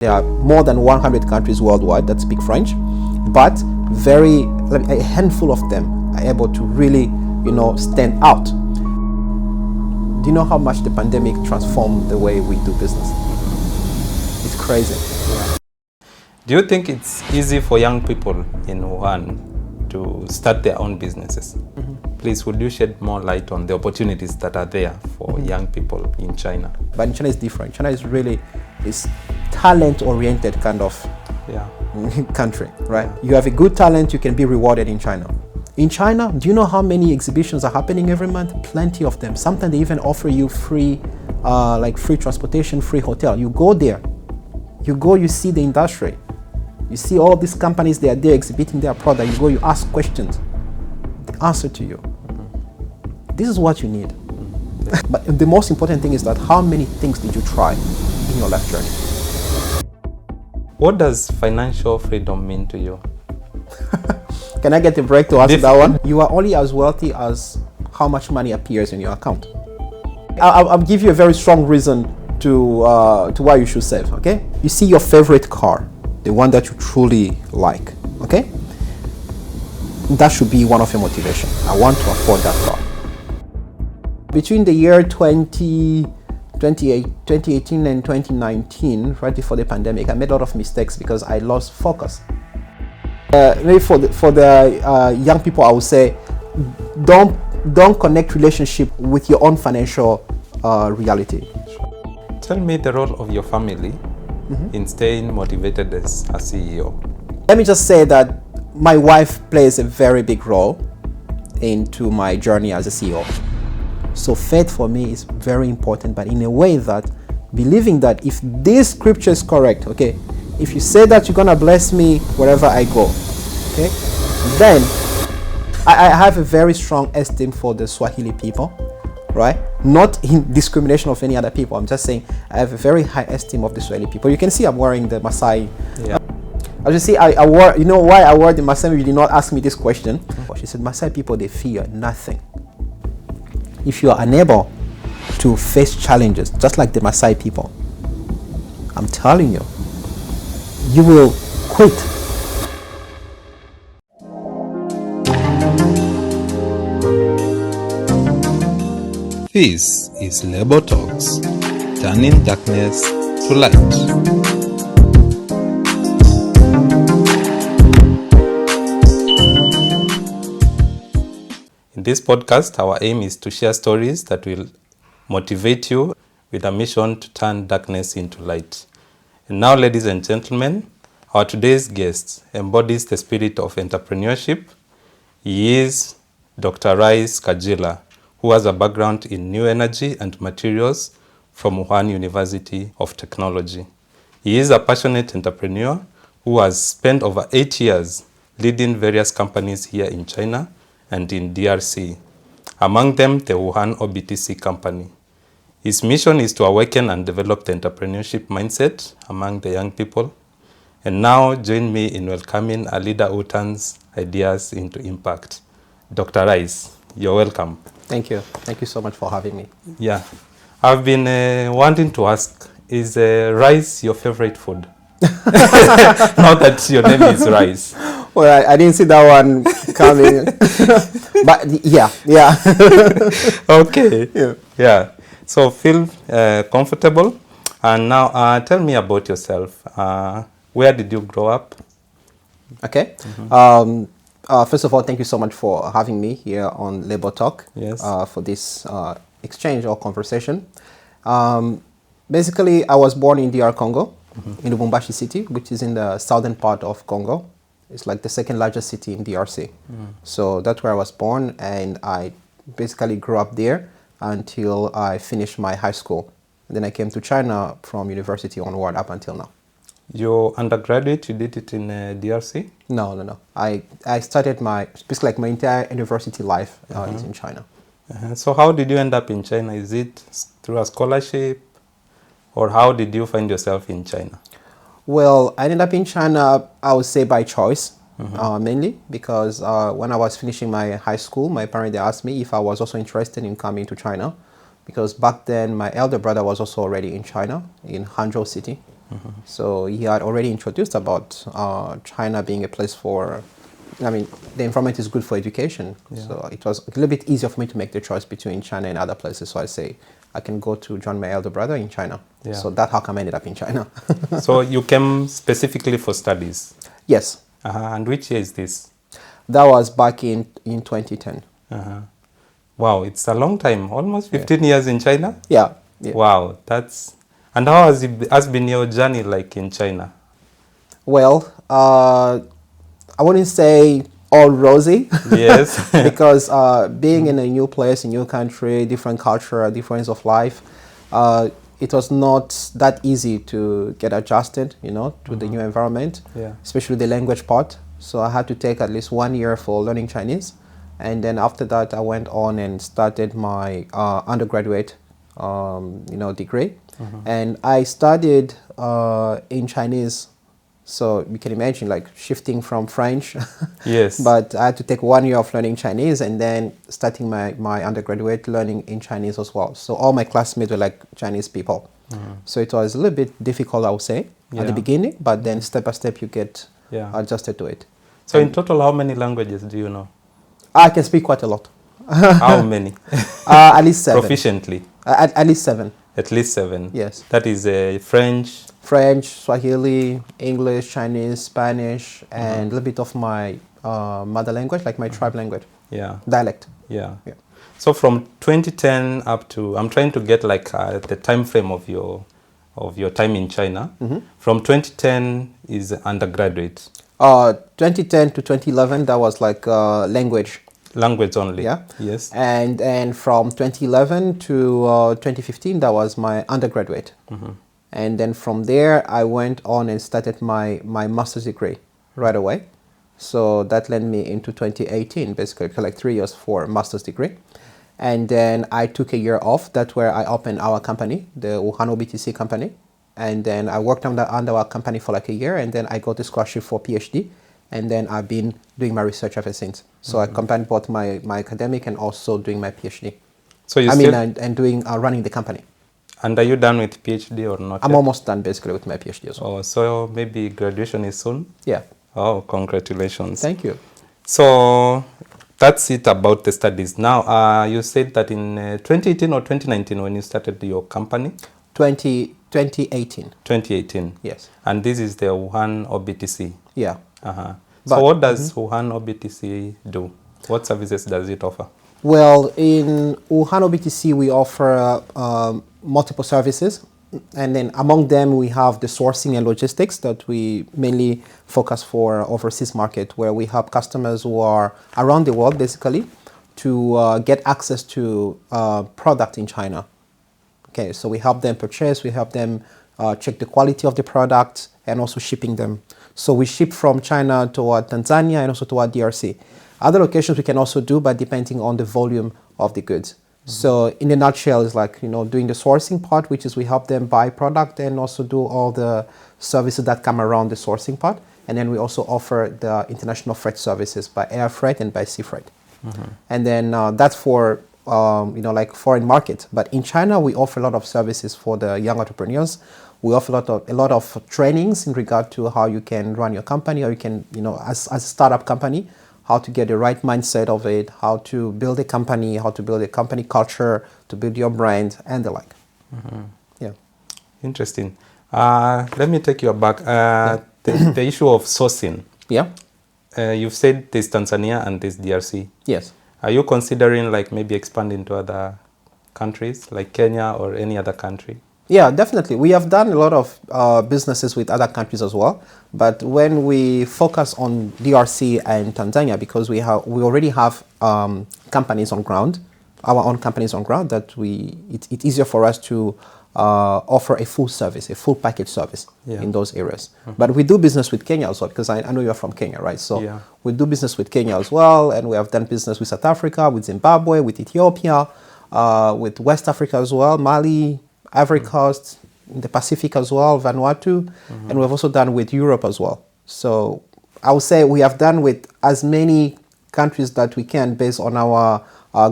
There are more than 100 countries worldwide that speak French, but a handful of them are able to really, stand out. Do you know how much the pandemic transformed the way we do business? It's crazy. Do you think it's easy for young people in Wuhan to start their own businesses? Please, would you shed more light on the opportunities that are there for young people in China? But in China is different. China is really talent-oriented kind of country, right? Yeah. You have a good talent, you can be rewarded in China. In China, do you know how many exhibitions are happening every month? Plenty of them. Sometimes they even offer you free transportation, free hotel. You go there, you see the industry. You see all these companies, they are there exhibiting their product. You go, you ask questions. They answer to you. This is what you need. But the most important thing is that how many things did you try in your life journey? What does financial freedom mean to you? Can I get a break to answer that one? You are only as wealthy as how much money appears in your account. I'll give you a very strong reason to why you should save, okay? You see your favorite car, the one that you truly like, okay? That should be one of your motivation. I want to afford that car. Between the year 2018 and 2019, right before the pandemic, I made a lot of mistakes because I lost focus. Maybe for the young people, I would say, don't connect relationship with your own financial reality. Tell me the role of your family in staying motivated as a CEO. Let me just say that my wife plays a very big role into my journey as a CEO. So faith for me is very important, but in a way that believing that if this scripture is correct, okay, if you say that you're gonna bless me wherever I go, okay, then I have a very strong esteem for the Swahili people, right? Not in discrimination of any other people. I'm just saying I have a very high esteem of the Swahili people. You can see I'm wearing the Maasai. Yeah. As you see, I wore, you know why I wore the Maasai? You did not ask me this question. She said, Maasai people, they fear nothing. If you are unable to face challenges, just like the Maasai people, I'm telling you, you will quit. This is Labor Talks, turning darkness to light. In this podcast, our aim is to share stories that will motivate you with a mission to turn darkness into light. And now, ladies and gentlemen, our today's guest embodies the spirit of entrepreneurship. He is Dr. KAJILA, who has a background in new energy and materials from Wuhan University of Technology. He is a passionate entrepreneur who has spent over 8 years leading various companies here in China and in DRC, among them the Wuhan OBTC company. His mission is to awaken and develop the entrepreneurship mindset among the young people. And now join me in welcoming a leader who turns ideas into impact. Dr. Rice, you're welcome. Thank you. Thank you so much for having me. Yeah. I've been wanting to ask, is rice your favorite food? Now that your name is Rice. Well, I didn't see that one coming. But yeah. Okay. Yeah. So feel comfortable. And now tell me about yourself. Where did you grow up? Okay. First of all, thank you so much for having me here on Labor Talk. Yes. For this exchange or conversation. Basically, I was born in DR Congo, in Lubumbashi city, which is in the southern part of Congo. It's like the second largest city in DRC. So that's where I was born, and I basically grew up there until I finished my high school. And then I came to China from university onward up until now. Your undergraduate, you did it in DRC? No. I started my entire university life is in China. So how did you end up in China? Is it through a scholarship? Or how did you find yourself in China? Well, I ended up in China, I would say by choice, mainly because when I was finishing my high school, my parents asked me if I was also interested in coming to China, because back then my elder brother was also already in China, in Hangzhou city. So he had already introduced about China being a place for, I mean, the environment is good for education. Yeah. So it was a little bit easier for me to make the choice between China and other places. So I say I can go to join my elder brother in China. Yeah. So that's how come I ended up in China. So you came specifically for studies. Yes, And which year is this? that was back in 2010. Wow, it's a long time, almost 15 years in China. Yeah. Yeah. Wow, that's. And how has been your journey like in China? Well, I wouldn't say all rosy. Yes. Because being in a new place, a new country, different culture, difference of life, it was not that easy to get adjusted, to the new environment, Yeah. especially the language part. So I had to take at least 1 year for learning Chinese. And then after that, I went on and started my undergraduate, degree. And I studied in Chinese. So you can imagine like shifting from French. Yes. But I had to take 1 year of learning Chinese and then starting my undergraduate learning in Chinese as well. So all my classmates were like Chinese people. So it was a little bit difficult, I would say, at Yeah. the beginning, but then step by step you get adjusted to it. So in total, how many languages do you know? I can speak quite a lot. How many? At least 7. Proficiently? At least 7. At least 7? Yes. That is French? French, Swahili, English, Chinese, Spanish, and a little bit of my mother language, like my tribe language. Yeah. Dialect. Yeah. Yeah. So from 2010 up to, I'm trying to get like the time frame of your time in China. From 2010 is undergraduate. 2010 to 2011, that was like language. Language only. Yeah. Yes. And from 2011 to 2015, that was my undergraduate. And then from there, I went on and started my master's degree right away. So that led me into 2018, basically, like 3 years for a master's degree. And then I took a year off. That's where I opened our company, the Wuhan OBTC company. And then I worked under our company for like a year, and then I got a scholarship for PhD. And then I've been doing my research ever since. So I combined both my academic and also doing my PhD. So you and doing running the company. And are you done with PhD or not? I'm yet? almost done basically with my PhD as well. Oh, so maybe graduation is soon? Yeah. Oh, congratulations. Thank you. So that's it about the studies. Now, you said that in 2018 or 2019 when you started your company? 2018. 2018. Yes. And this is the Wuhan OBTC. Yeah. So what does Wuhan OBTC do? What services does it offer? Well, in Wuhan OBTC, we offer multiple services. And then among them, we have the sourcing and logistics that we mainly focus for overseas market, where we help customers who are around the world, basically, to get access to product in China. Okay, so we help them purchase, we help them check the quality of the product, and also shipping them. So we ship from China toward Tanzania and also toward DRC. Other locations we can also do, but depending on the volume of the goods. So in a nutshell, it's like, doing the sourcing part, which is we help them buy product and also do all the services that come around the sourcing part. And then we also offer the international freight services by air freight and by sea freight. And then that's for, like foreign market. But in China, we offer a lot of services for the young entrepreneurs. We offer a lot of trainings in regard to how you can run your company, or you can, as a startup company, how to get the right mindset of it, how to build a company, how to build a company culture, to build your brand, and the like. Yeah. Interesting. Let me take you back. The issue of sourcing. Yeah. You've said there's Tanzania and there's DRC. Yes. Are you considering like maybe expanding to other countries like Kenya or any other country? Yeah, definitely. We have done a lot of businesses with other countries as well. But when we focus on DRC and Tanzania, because we already have companies on ground, our own companies on ground, that it's easier for us to offer a full service, a full package service in those areas. But we do business with Kenya as well, because I know you're from Kenya, right? So we do business with Kenya as well, and we have done business with South Africa, with Zimbabwe, with Ethiopia, with West Africa as well, Mali, Ivory Coast, in the Pacific as well, Vanuatu, and we've also done with Europe as well. So I would say we have done with as many countries that we can based on our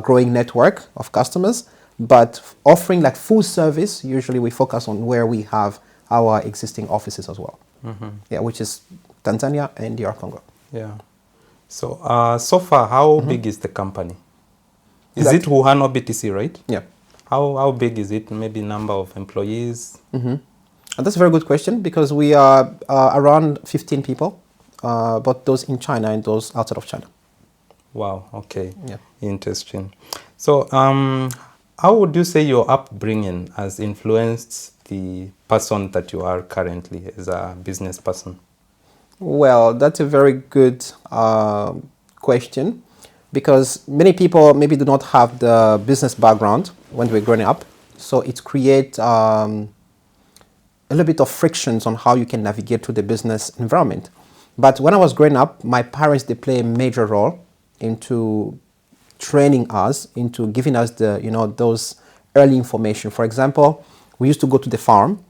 growing network of customers, but offering like full service, usually we focus on where we have our existing offices as well. Yeah, which is Tanzania and DR Congo. Yeah. So, so far, how big is the company? Is it Wuhan OBTC, right? Yeah. How big is it? Maybe number of employees? And that's a very good question because we are around 15 people, both those in China and those outside of China. Wow. Okay. Yeah. Interesting. So, how would you say your upbringing has influenced the person that you are currently as a business person? Well, that's a very good question because many people maybe do not have the business background when we're growing up. So it creates a little bit of frictions on how you can navigate through the business environment. But when I was growing up, my parents, they play a major role into training us, into giving us the, those early information. For example, we used to go to the farm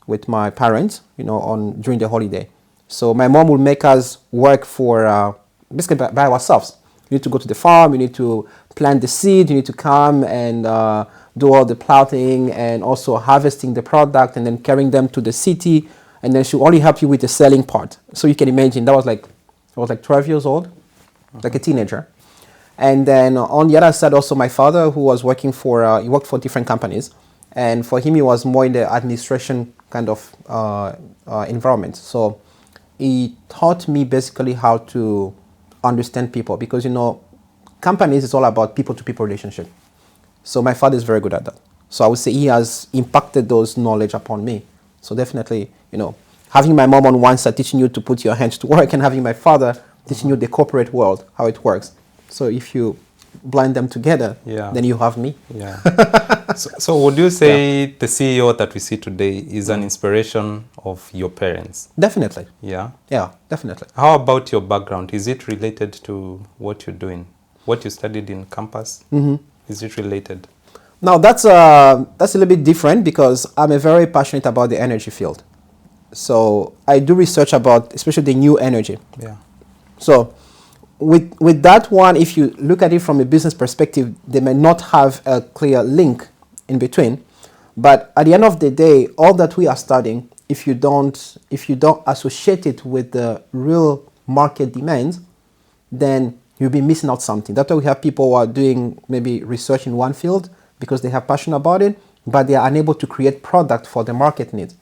with my parents, during the holiday. So my mom would make us work for basically by ourselves. You need to go to the farm, you need to plant the seed, you need to come and do all the plowing and also harvesting the product and then carrying them to the city. And then she'll only help you with the selling part. So you can imagine I was like 12 years old, like a teenager. And then on the other side, also my father, who was working he worked for different companies. And for him, he was more in the administration kind of environment. So he taught me basically how to understand people because, companies is all about people-to-people relationship. So my father is very good at that. So I would say he has impacted those knowledge upon me. So definitely, having my mom on one side teaching you to put your hands to work and having my father teaching you the corporate world, how it works. So if you blend them together, then you have me. Yeah. so would you say the CEO that we see today is an inspiration of your parents? Definitely. Yeah? Yeah, definitely. How about your background? Is it related to what you're doing? What you studied in campus? Is it related? Now that's a little bit different because I'm very passionate about the energy field. So I do research about especially the new energy. Yeah. So with that one, if you look at it from a business perspective, they may not have a clear link in between. But at the end of the day, all that we are studying, if you don't associate it with the real market demands, then you'll be missing out something. That's why we have people who are doing maybe research in one field because they have passion about it, but they are unable to create product for the market needs.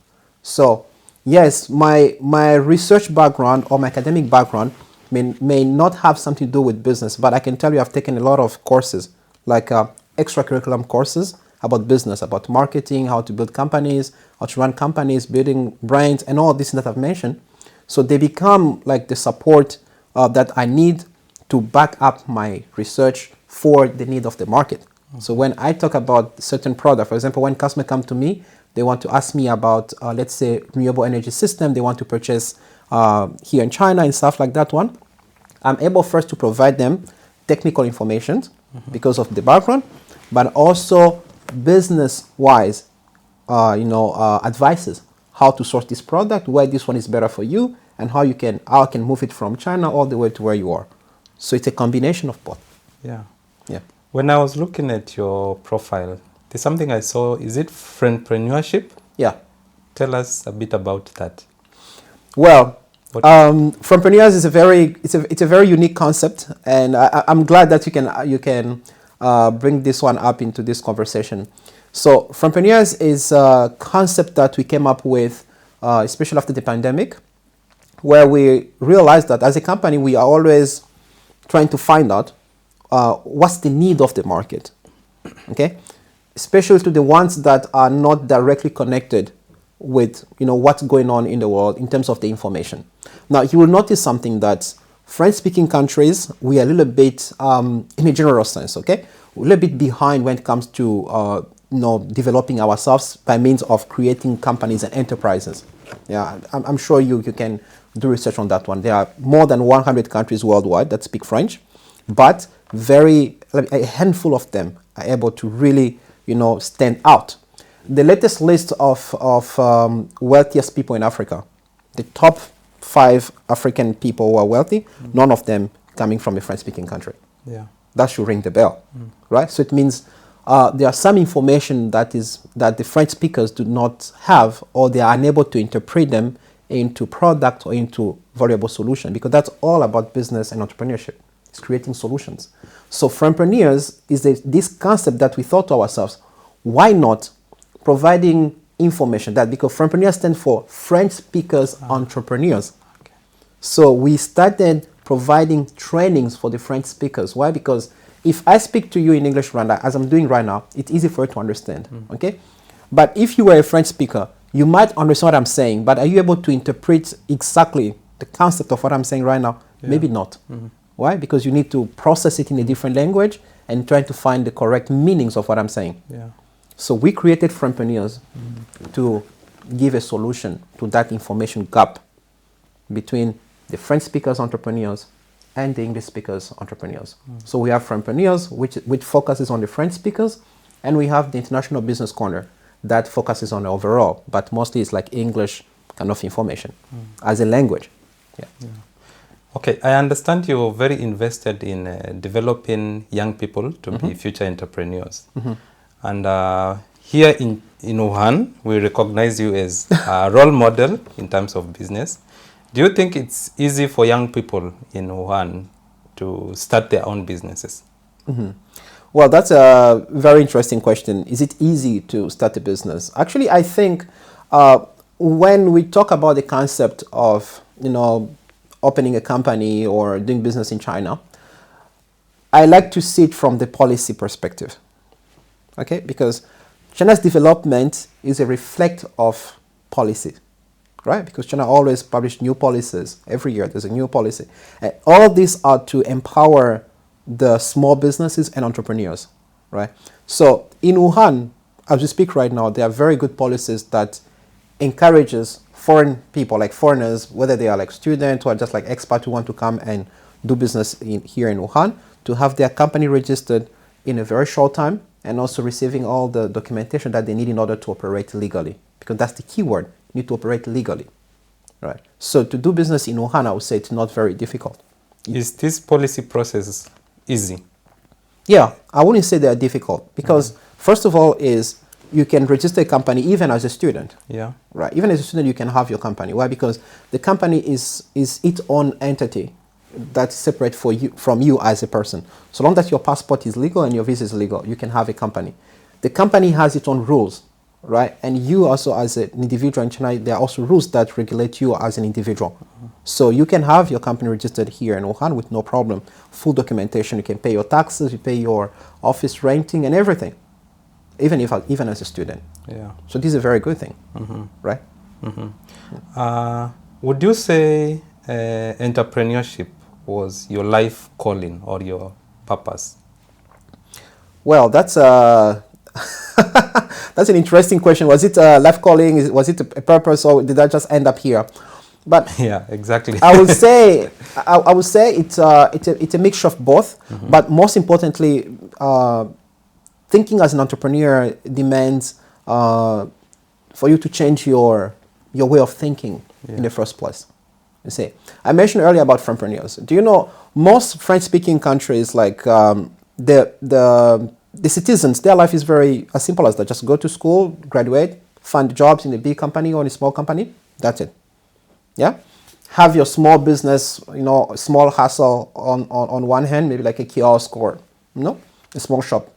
So yes, my research background or my academic background may not have something to do with business, but I can tell you I've taken a lot of courses, like extracurriculum courses about business, about marketing, how to build companies, how to run companies, building brands, and all this that I've mentioned. So they become like the support that I need to back up my research for the need of the market. So when I talk about certain product, for example, when customers come to me, they want to ask me about, let's say, renewable energy system, they want to purchase here in China and stuff like that one. I'm able first to provide them technical information because of the background, but also business-wise, advices, how to source this product, why this one is better for you, and how I can move it from China all the way to where you are. So it's a combination of both. Yeah. Yeah. When I was looking at your profile, there's something I saw. Is it friendreneurship? Yeah. Tell us a bit about that. Well, Entrepreneurial is a very unique concept, and I'm glad that you can bring this one up into this conversation. So Entrepreneurial is a concept that we came up with, especially after the pandemic, where we realized that as a company we are always trying to find out what's the need of the market, okay, especially to the ones that are not directly connected with what's going on in the world in terms of the information. Now you will notice something that French-speaking countries, we are a little bit in a general sense, okay, a little bit behind when it comes to developing ourselves by means of creating companies and enterprises. Yeah, I'm sure you can do research on that one. There are more than 100 countries worldwide that speak French, but a handful of them are able to really stand out. The latest list of wealthiest people in Africa, the top 5 African people who are wealthy, none of them coming from a French-speaking country. Yeah, that should ring the bell, right? So it means there are some information that the French speakers do not have, or they are unable to interpret them into product or into valuable solution, because that's all about business and entrepreneurship. It's creating solutions. So Friendpreneurs is this concept that we thought to ourselves, why not providing information that, because Friendpreneurs stand for French speakers entrepreneurs. Okay. So we started providing trainings for the French speakers. Why? Because if I speak to you in English right now, as I'm doing right now, it's easy for you to understand. Okay? But if you were a French speaker, you might understand what I'm saying, but are you able to interpret exactly the concept of what I'm saying right now? Yeah. Maybe not. Why? Because you need to process it in a different language and try to find the correct meanings of what I'm saying. Yeah. So we created Friendpreneurs to give a solution to that information gap between the French speakers entrepreneurs and the English speakers entrepreneurs. So we have Friendpreneurs, which focuses on the French speakers, and we have the International Business Corner that focuses on the overall, but mostly it's like English kind of information as a language. Yeah. Okay, I understand you're very invested in developing young people to be future entrepreneurs. And here in Wuhan, we recognize you as a role model in terms of business. Do you think it's easy for young people in Wuhan to start their own businesses? Well, that's a very interesting question. Is it easy to start a business? Actually, I think when we talk about the concept of, opening a company or doing business in China, I like to see it from the policy perspective. Okay? Because China's development is a reflect of policy, right? Because China always publish new policies. Every year there's a new policy. And all these are to empower the small businesses and entrepreneurs, right? So in Wuhan, as we speak right now, there are very good policies that encourages foreign people, like foreigners, whether they are like students or just like expats who want to come and do business here in Wuhan, to have their company registered in a very short time, and also receiving all the documentation that they need in order to operate legally. Because that's the key word, you need to operate legally, right? So to do business in Wuhan, I would say it's not very difficult. Is this policy process easy? Yeah, I wouldn't say they're difficult, because first of all is you can register a company even as a student. Yeah. Right. Even as a student, you can have your company. Why? Because the company is its own entity that's separate from you as a person. So long as your passport is legal and your visa is legal, you can have a company. The company has its own rules, right? And you also as an individual in China, there are also rules that regulate you as an individual. So you can have your company registered here in Wuhan with no problem. Full documentation. You can pay your taxes, you pay your office renting and everything. Even as a student. Yeah. So this is a very good thing, right? Would you say entrepreneurship was your life calling or your purpose? Well, that's that's an interesting question. Was it a life calling? Was it a purpose, or did I just end up here? But yeah, exactly. I would say it's a mixture of both. But most importantly, thinking as an entrepreneur demands for you to change your way of thinking in the first place. You see, I mentioned earlier about Friendpreneurs. Do you know most French-speaking countries, like the citizens, their life is very as simple as that. Just go to school, graduate, find jobs in a big company or in a small company. That's it. Yeah, have your small business, small hustle on one hand, maybe like a kiosk or a small shop.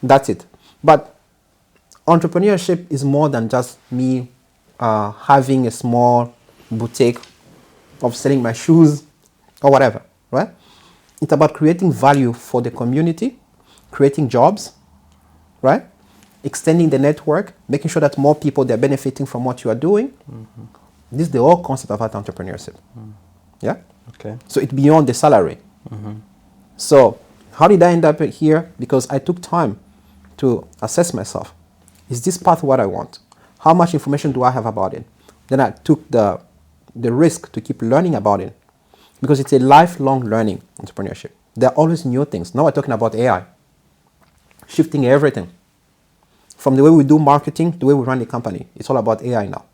That's it. But entrepreneurship is more than just me having a small boutique of selling my shoes or whatever, right? It's about creating value for the community, creating jobs, right? Extending the network, making sure that more people, they're benefiting from what you are doing. This is the whole concept of entrepreneurship. Yeah? Okay. So it's beyond the salary. So how did I end up here? Because I took time to assess myself. Is this path what I want? How much information do I have about it? Then I took the risk to keep learning about it, because it's a lifelong learning entrepreneurship. There are always new things. Now we're talking about AI, shifting everything. From the way we do marketing, the way we run the company, it's all about AI now.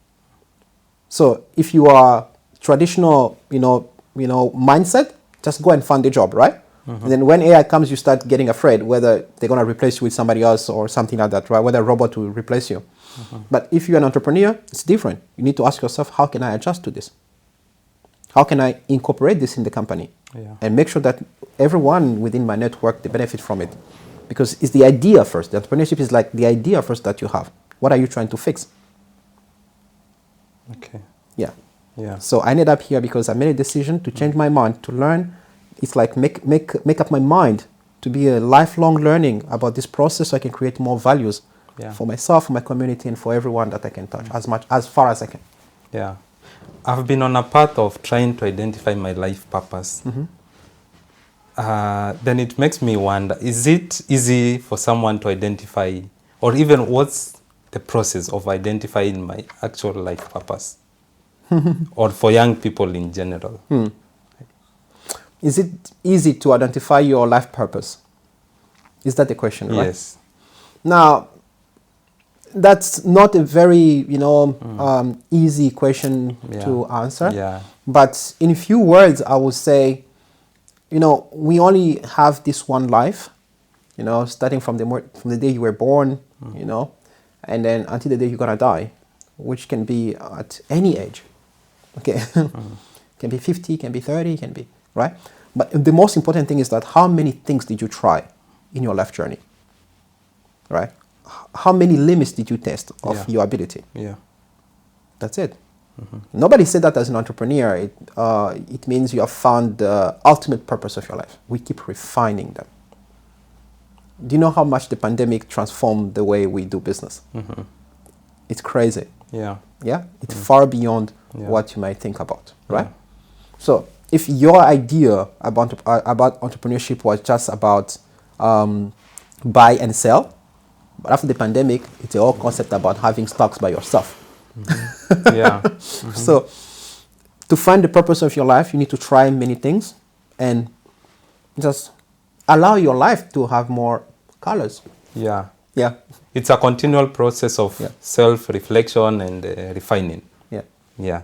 So if you are traditional, mindset, just go and find a job, right? And then when AI comes, you start getting afraid whether they're going to replace you with somebody else or something like that, right? Whether a robot will replace you. But if you're an entrepreneur, it's different. You need to ask yourself, how can I adjust to this? How can I incorporate this in the company? And make sure that everyone within my network, they benefit from it. Because it's the idea first. The entrepreneurship is like the idea first that you have. What are you trying to fix? Okay. Yeah. So I ended up here because I made a decision to change my mind, to learn. It's like make up my mind to be a lifelong learning about this process so I can create more values for myself, for my community, and for everyone that I can touch as far as I can. Yeah. I've been on a path of trying to identify my life purpose. Then it makes me wonder, is it easy for someone to identify, or even what's the process of identifying my actual life purpose? Or for young people in general? Is it easy to identify your life purpose? Is that the question, right? Yes. Now, that's not a very, easy question to answer. Yeah. But in a few words, I would say, we only have this one life, starting from the day you were born, and then until the day you're gonna die, which can be at any age. Okay, can be 50, can be 30, can be, right? But the most important thing is that how many things did you try in your life journey, right? How many limits did you test of your ability? Yeah. That's it. Nobody said that as an entrepreneur. It means you have found the ultimate purpose of your life. We keep refining them. Do you know how much the pandemic transformed the way we do business? It's crazy. Yeah. Yeah, it's far beyond what you might think about, right? So if your idea about entrepreneurship was just about buy and sell, but after the pandemic, it's a whole concept about having stocks by yourself. So to find the purpose of your life, you need to try many things and just allow your life to have more colors. Yeah. It's a continual process of self-reflection and refining. Yeah.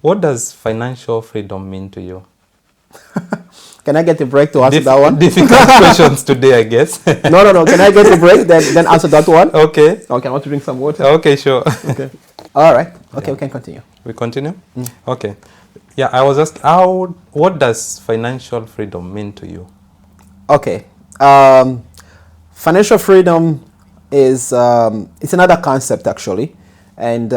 What does financial freedom mean to you? Can I get a break to answer that one? Difficult questions today, I guess. No. Can I get a break, then answer that one? Okay. I want to drink some water. Okay, sure. Okay. All right. Okay, we can continue. We continue? Okay. Yeah, I was asked, what does financial freedom mean to you? Okay. Financial freedom is it's another concept, actually. And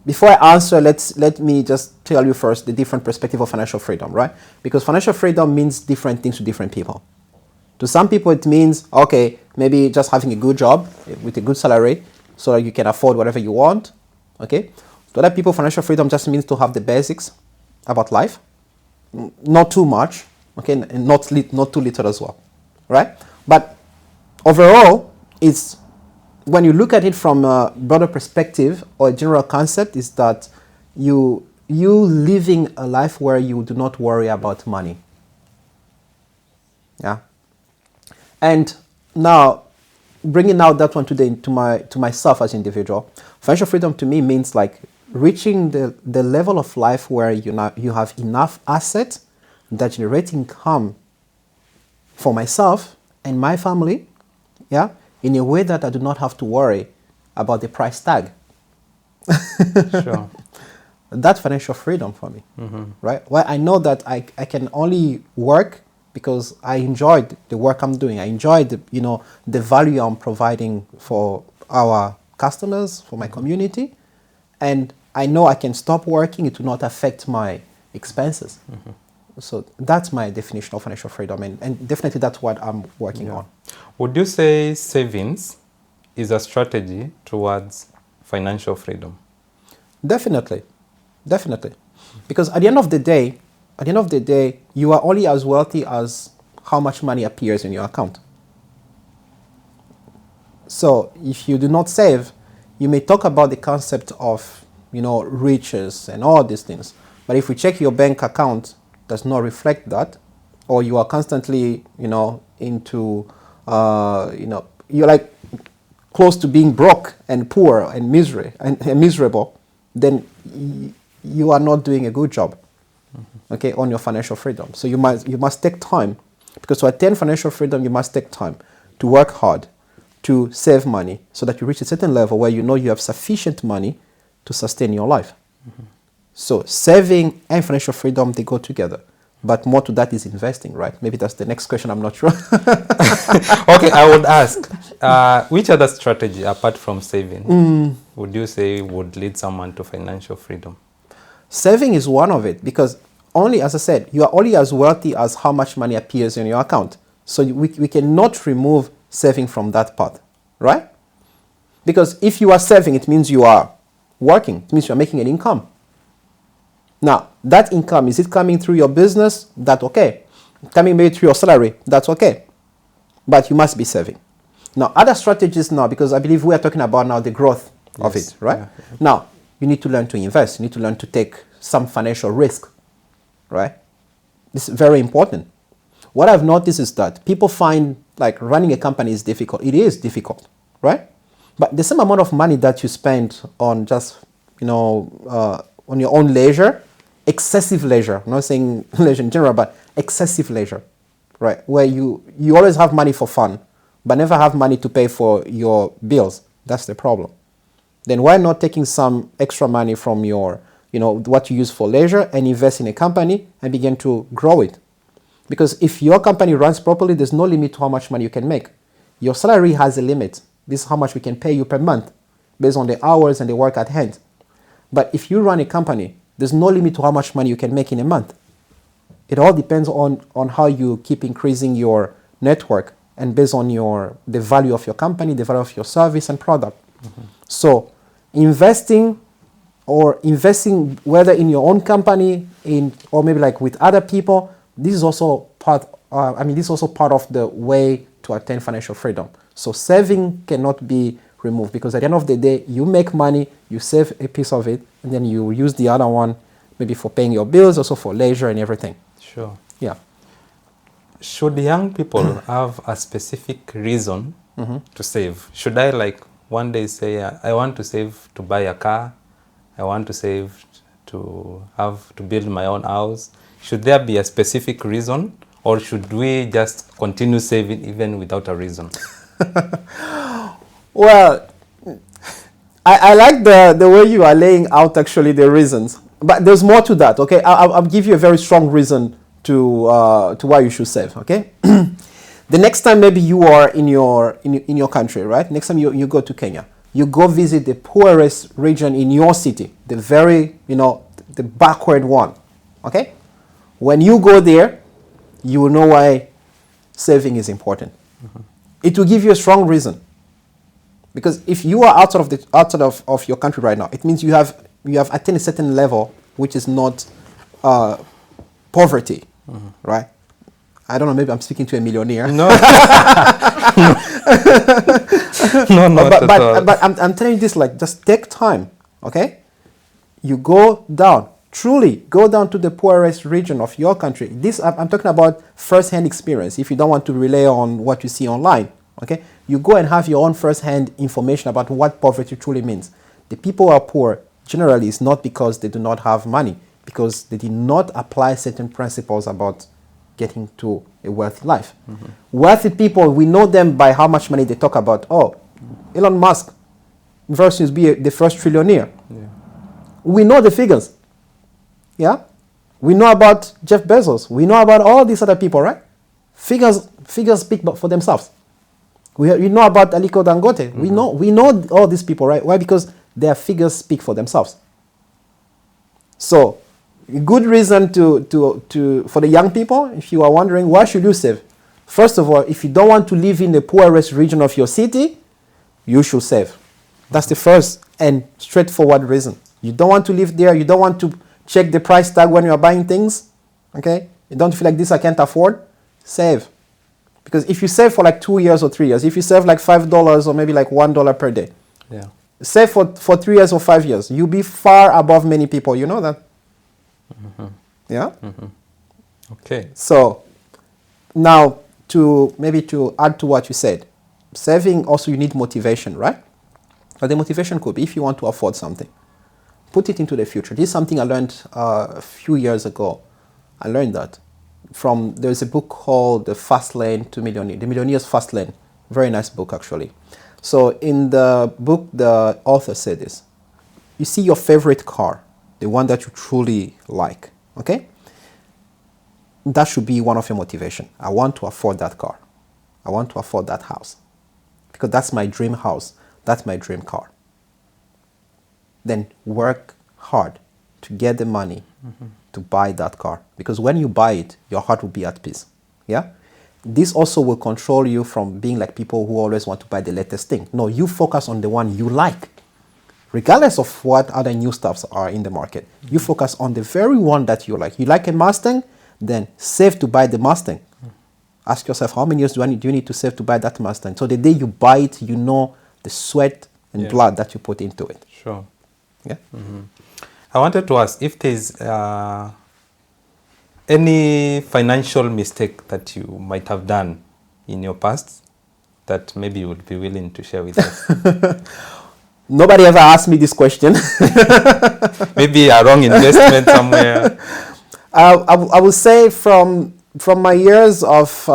before I answer, let me just tell you first the different perspective of financial freedom, right? Because financial freedom means different things to different people. To some people, it means, okay, maybe just having a good job with a good salary so that you can afford whatever you want, okay? To other people, financial freedom just means to have the basics about life, not too much, okay, and not too little as well, right? But overall, it's when you look at it from a broader perspective or a general concept, is that you living a life where you do not worry about money. Yeah. And now, bringing out that one today to myself as an individual, financial freedom to me means like reaching the level of life where you have enough assets that generate income for myself and my family, yeah, in a way that I do not have to worry about the price tag. Sure. That's financial freedom for me, right? Well, I know that I can only work because I enjoyed the work I'm doing. I enjoyed the value I'm providing for our customers, for my community, and I know I can stop working. It will not affect my expenses. So that's my definition of financial freedom, and definitely that's what I'm working on. Would you say savings is a strategy towards financial freedom? Definitely. Because at the end of the day, you are only as wealthy as how much money appears in your account. So if you do not save, you may talk about the concept of, riches and all these things. But if we check your bank account, does not reflect that, or you are constantly, into, you're like close to being broke and poor and miserable, then you are not doing a good job, okay, on your financial freedom. So you must take time Because to attain financial freedom, you must take time to work hard, to save money, so that you reach a certain level where you know you have sufficient money to sustain your life. So saving and financial freedom, they go together. But more to that is investing, right? Maybe that's the next question, I'm not sure. Okay, I would ask, which other strategy apart from saving would you say would lead someone to financial freedom? Saving is one of it, because only, as I said, you are only as wealthy as how much money appears in your account. So we cannot remove saving from that part, right? Because if you are saving, it means you are working. It means you are making an income. Now, that income, is it coming through your business? That's okay. Coming maybe through your salary? That's okay. But you must be saving. Now, other strategies now, because I believe we are talking about now the growth of it, right? Yeah. Now, you need to learn to invest. You need to learn to take some financial risk, right? This is very important. What I've noticed is that people find like running a company is difficult. It is difficult, right? But the same amount of money that you spend on just, on your own leisure, excessive leisure, I'm not saying leisure in general, but excessive leisure, right? Where you always have money for fun, but never have money to pay for your bills. That's the problem. Then why not taking some extra money from your, what you use for leisure and invest in a company and begin to grow it? Because if your company runs properly, there's no limit to how much money you can make. Your salary has a limit. This is how much we can pay you per month based on the hours and the work at hand. But if you run a company, there's no limit to how much money you can make in a month. It all depends on how you keep increasing your network and based on the value of your company, the value of your service and product. So investing whether in your own company or maybe like with other people, this is also part of the way to attain financial freedom. So saving cannot be removed, because at the end of the day, you make money, you save a piece of it, and then you use the other one maybe for paying your bills, also for leisure and everything. Sure. Yeah. Should young people have a specific reason to save? Should I like one day say, I want to save to buy a car, I want to save to build my own house? Should there be a specific reason, or should we just continue saving even without a reason? Well, I like the way you are laying out actually the reasons, but there's more to that. Okay, I'll give you a very strong reason to why you should save. Okay, the next time maybe you are in your country, right? Next time you go to Kenya, you go visit the poorest region in your city, the very the backward one. Okay, when you go there, you will know why saving is important. It will give you a strong reason. Because if you are outside of your country right now, it means you have attained a certain level which is not poverty, right? I don't know, maybe I'm speaking to a millionaire. No. No, but I'm telling you this, like, just take time, okay? You go down, truly go down to the poorest region of your country. This, I'm talking about first-hand experience. If you don't want to rely on what you see online, okay? You go and have your own first-hand information about what poverty truly means. The people who are poor, generally, is not because they do not have money, because they did not apply certain principles about getting to a wealthy life. Wealthy people, we know them by how much money they talk about. Oh, Elon Musk versus be the first trillionaire. Yeah. We know the figures. Yeah? We know about Jeff Bezos. We know about all these other people, right? Figures speak for themselves. We know about Aliko Dangote. We know all these people, right? Why? Because their figures speak for themselves. So, good reason for the young people, if you are wondering, why should you save? First of all, if you don't want to live in the poorest region of your city, you should save. That's the first and straightforward reason. You don't want to live there. You don't want to check the price tag when you are buying things. Okay? You don't feel like this I can't afford. Save. Because if you save for like 2 years or 3 years, if you save like $5 or maybe like $1 per day, save for 3 years or 5 years, you'll be far above many people. You know that? Yeah? Okay. So, now to add to what you said, saving also you need motivation, right? But the motivation could be if you want to afford something, put it into the future. This is something I learned a few years ago. I learned that there's a book called The Fast Lane to Millionaire, The Millionaire's Fast Lane. Very nice book, actually. So in the book, the author said this: you see your favorite car, the one that you truly like, okay? That should be one of your motivation. I want to afford that car. I want to afford that house because that's my dream house. That's my dream car. Then work hard to get the money to buy that car, because when you buy it, your heart will be at peace. Yeah. This also will control you from being like people who always want to buy the latest thing. No, you focus on the one you like, regardless of what other new stuffs are in the market. You focus on the very one that you like. You like a Mustang, then save to buy the Mustang. Ask yourself, how many years do you need to save to buy that Mustang? So the day you buy it, you know the sweat and blood that you put into it. Sure. Yeah. I wanted to ask if there's any financial mistake that you might have done in your past that maybe you would be willing to share with us. Nobody ever asked me this question. Maybe a wrong investment somewhere. I would say from my years of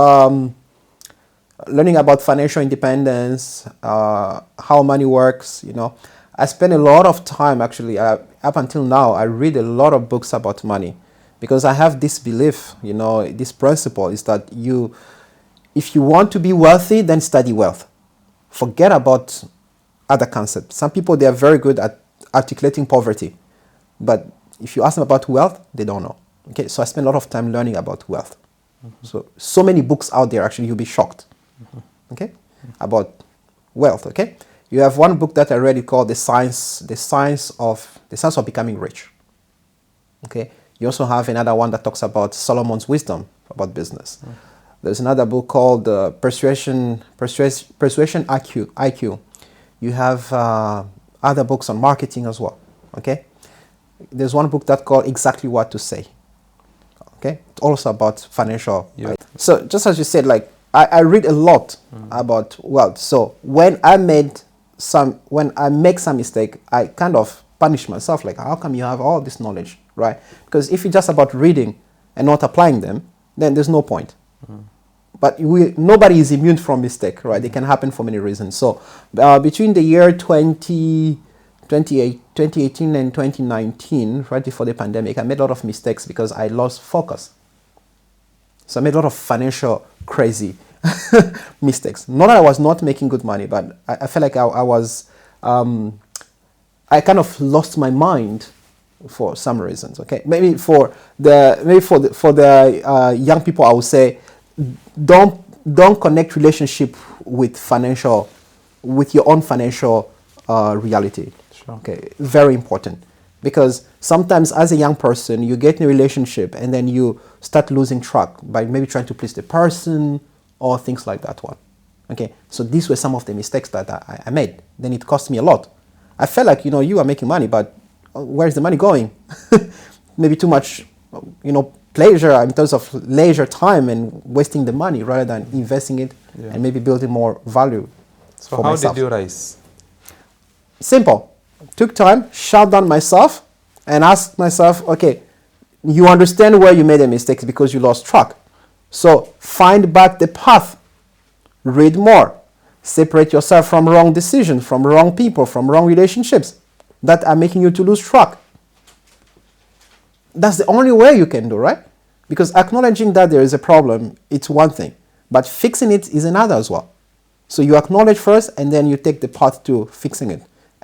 learning about financial independence, how money works, I spend a lot of time actually, up until now, I read a lot of books about money, because I have this belief, this principle is that if you want to be wealthy, then study wealth. Forget about other concepts. Some people, they are very good at articulating poverty, but if you ask them about wealth, they don't know. Okay, so I spend a lot of time learning about wealth. So many books out there, actually, you'll be shocked. Okay, about wealth. Okay, you have one book that I read called The Science of Becoming Rich. Okay, you also have another one that talks about Solomon's wisdom about business. There's another book called Persuasion IQ. You have other books on marketing as well. Okay, there's one book that called Exactly What to Say. Okay, it's also about financial. Yeah. Right? So just as you said, like I read a lot about wealth. So when I make some mistake, I kind of punish myself. Like, how come you have all this knowledge, right? Because if it's just about reading and not applying them, then there's no point. But nobody is immune from mistake, right? They can happen for many reasons. So between the year 2018 and 2019, right before the pandemic, I made a lot of mistakes because I lost focus. So I made a lot of financial crazy mistakes. Not that I was not making good money, but I felt like I kind of lost my mind for some reasons. Okay, maybe for the young people, I would say, don't connect relationship with your own financial reality. Sure. Okay, very important, because sometimes as a young person you get in a relationship and then you start losing track by maybe trying to please the person or things like that one. Okay, so these were some of the mistakes that I made. Then it cost me a lot. I felt like you are making money, but where's the money going? Maybe too much pleasure in terms of leisure time and wasting the money rather than investing it and maybe building more value. So for how myself. did you rise? Simple. Took time, shut down myself and asked myself, okay, you understand where you made a mistake because you lost track. So find back the path. Read more. Separate yourself from wrong decisions, from wrong people, from wrong relationships that are making you to lose track. That's the only way you can do, right? Because acknowledging that there is a problem, it's one thing, but fixing it is another as well. So you acknowledge first and then you take the path to fixing it.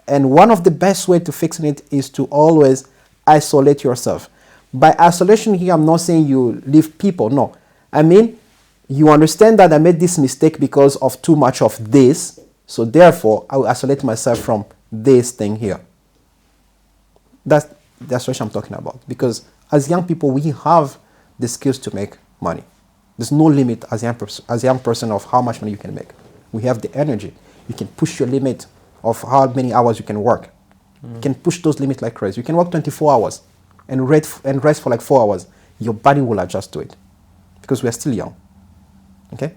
And one of the best ways to fixing it is to always isolate yourself. By isolation here, I'm not saying you leave people, no. I mean, you understand that I made this mistake because of too much of this, so therefore I will isolate myself from this thing here. That's what I'm talking about. Because as young people, we have the skills to make money. There's no limit as a young person of how much money you can make. We have the energy. You can push your limit of how many hours you can work. You can push those limits like crazy. You can work 24 hours and rest for like 4 hours. Your body will adjust to it because we are still young. Okay?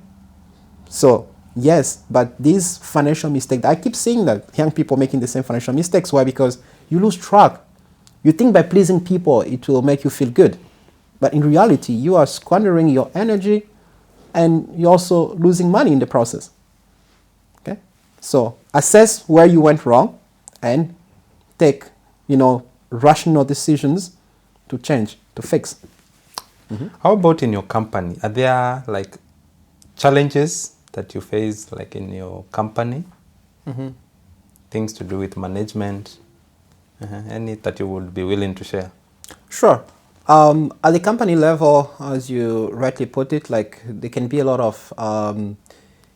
So, yes, but these financial mistakes, I keep seeing that young people making the same financial mistakes. Why? Because you lose track. You think by pleasing people, it will make you feel good. But in reality, you are squandering your energy and you're also losing money in the process. Okay? So assess where you went wrong and take, rational decisions to change, to fix. How about in your company? Are there like challenges that you face like in your company? Things to do with management? Any that you would be willing to share? Sure. At the company level, as you rightly put it, like there can be a lot of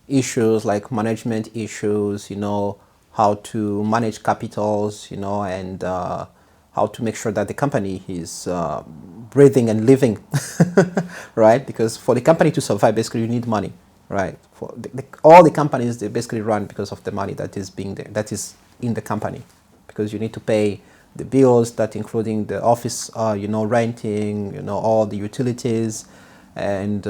issues like management issues, how to manage capitals, and how to make sure that the company is breathing and living, right? Because for the company to survive, basically you need money, right? For all the companies, they basically run because of the money that is being there, that is in the company, because you need to pay the bills, that including the office, renting, all the utilities, and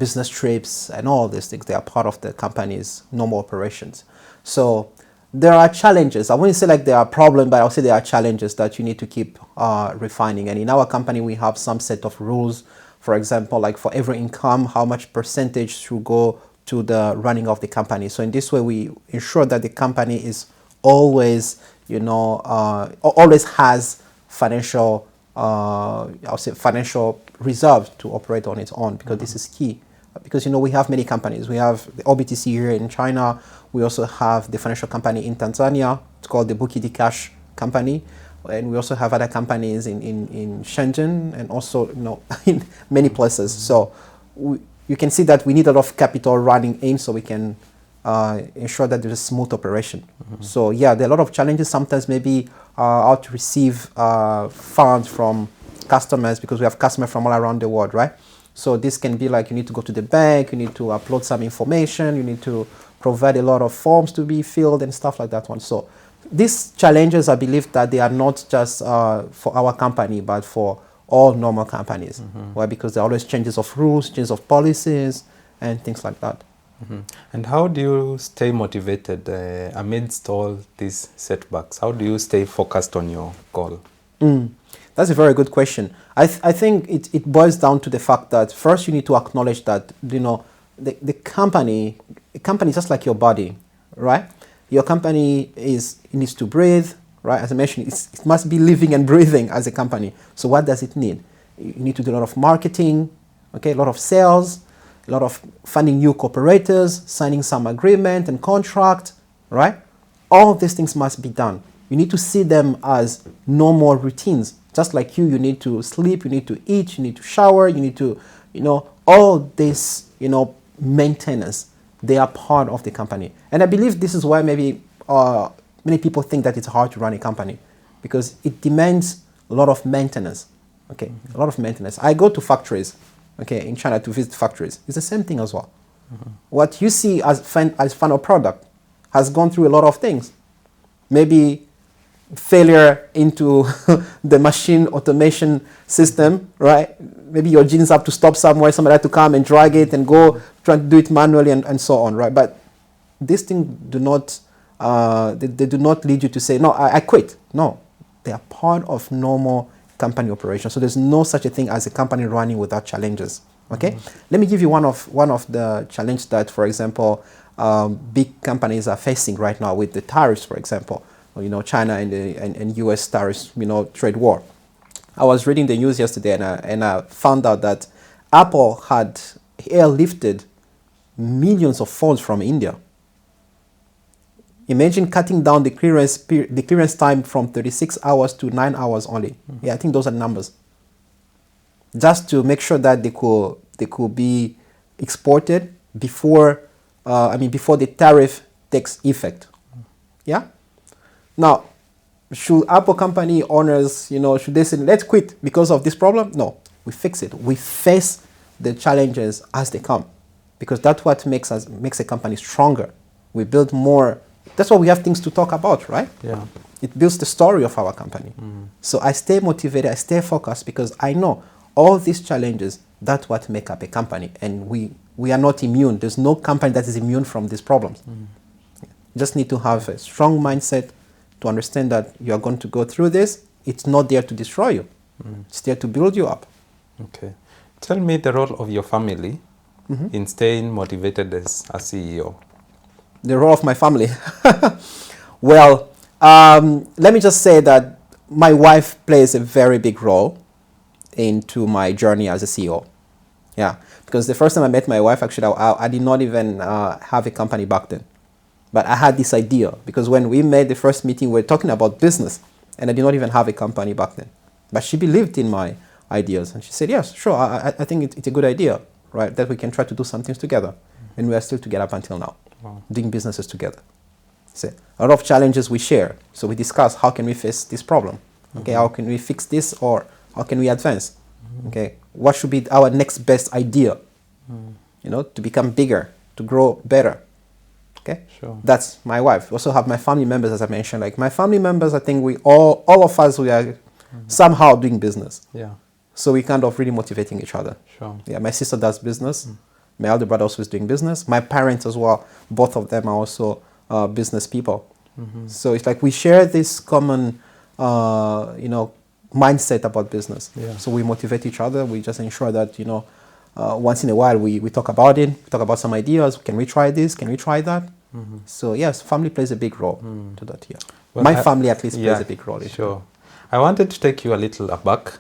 business trips and all these things. They are part of the company's normal operations. So there are challenges. I wouldn't say like there are problems, but I'll say there are challenges that you need to keep refining. And in our company, we have some set of rules. For example, like for every income, how much percentage should go to the running of the company. So in this way, we ensure that the company is always, always has financial, financial reserves to operate on its own, because this is key. Because, we have many companies. We have the OBTC here in China. We also have the financial company in Tanzania. It's called the Bukidi Cash Company. And we also have other companies in Shenzhen and also, in many places. So you can see that we need a lot of capital running in so we can ensure that there's a smooth operation. So yeah, there are a lot of challenges. Sometimes maybe how to receive funds from customers, because we have customers from all around the world, right? So this can be like you need to go to the bank, you need to upload some information, you need to provide a lot of forms to be filled and stuff like that one. So these challenges, I believe that they are not just for our company, but for all normal companies. Why? Because there are always changes of rules, changes of policies, and things like that. And how do you stay motivated amidst all these setbacks? How do you stay focused on your goal? That's a very good question. I think it boils down to the fact that first you need to acknowledge that, the company is just like your body, right? Your company needs to breathe, right? As I mentioned, it must be living and breathing as a company. So what does it need? You need to do a lot of marketing, okay, a lot of sales, a lot of finding new cooperators, signing some agreement and contract, right? All of these things must be done. You need to see them as normal routines. Just like you need to sleep, you need to eat, you need to shower, you need to, all this, maintenance, they are part of the company. And I believe this is why maybe many people think that it's hard to run a company, because it demands a lot of maintenance, okay? A lot of maintenance. I go to factories, okay, in China to visit factories. It's the same thing as well. What you see as final product has gone through a lot of things. Maybe failure into the machine automation system, right? Maybe your jeans have to stop somewhere, somebody had to come and drag it and go try to do it manually and so on, right? But these things do not, they do not lead you to say, no, I quit. No, they are part of normal company operation. So there's no such a thing as a company running without challenges, okay? Let me give you one of the challenges that, for example, big companies are facing right now with the tariffs, for example. China and US tariffs, trade war. I was reading the news yesterday and I found out that Apple had airlifted millions of phones from India. Imagine cutting down the clearance time from 36 hours to 9 hours only. Yeah, I think those are numbers. Just to make sure that they could be exported before the tariff takes effect. Yeah. Now, should Apple company owners, should they say, let's quit because of this problem? No, we fix it. We face the challenges as they come, because that's what makes a company stronger. We build more. That's why we have things to talk about, right? Yeah. It builds the story of our company. So I stay motivated, I stay focused, because I know all these challenges, that's what make up a company. And we are not immune. There's no company that is immune from these problems. You just need to have a strong mindset to understand that you are going to go through this. It's not there to destroy you. It's there to build you up. Okay. Tell me the role of your family in staying motivated as a CEO. The role of my family. Well, let me just say that my wife plays a very big role into my journey as a CEO. Yeah, because the first time I met my wife, actually, I did not even have a company back then. But I had this idea, because when we made the first meeting, we were talking about business, and I did not even have a company back then. But she believed in my ideas, and she said, yes, sure, I think it's a good idea, right, that we can try to do some things together. And we are still together up until now, doing businesses together. So a lot of challenges we share. So we discuss, how can we face this problem? Okay, how can we fix this, or how can we advance? Okay, what should be our next best idea? You know, to become bigger, to grow better. Okay, Sure. That's my wife. Also have my family members, as I mentioned. Like my family members, I think we all of us, we are somehow doing business. Yeah. So we kind of really motivating each other. Sure. Yeah, my sister does business. My elder brother also is doing business. My parents as well. Both of them are also business people. So it's like we share this common, mindset about business. Yeah. So we motivate each other. We just ensure that, once in a while we talk about it. We talk about some ideas. Can we try this? Can we try that? So yes, family plays a big role to that here. Well, My family at least plays a big role. Sure. I wanted to take you a little aback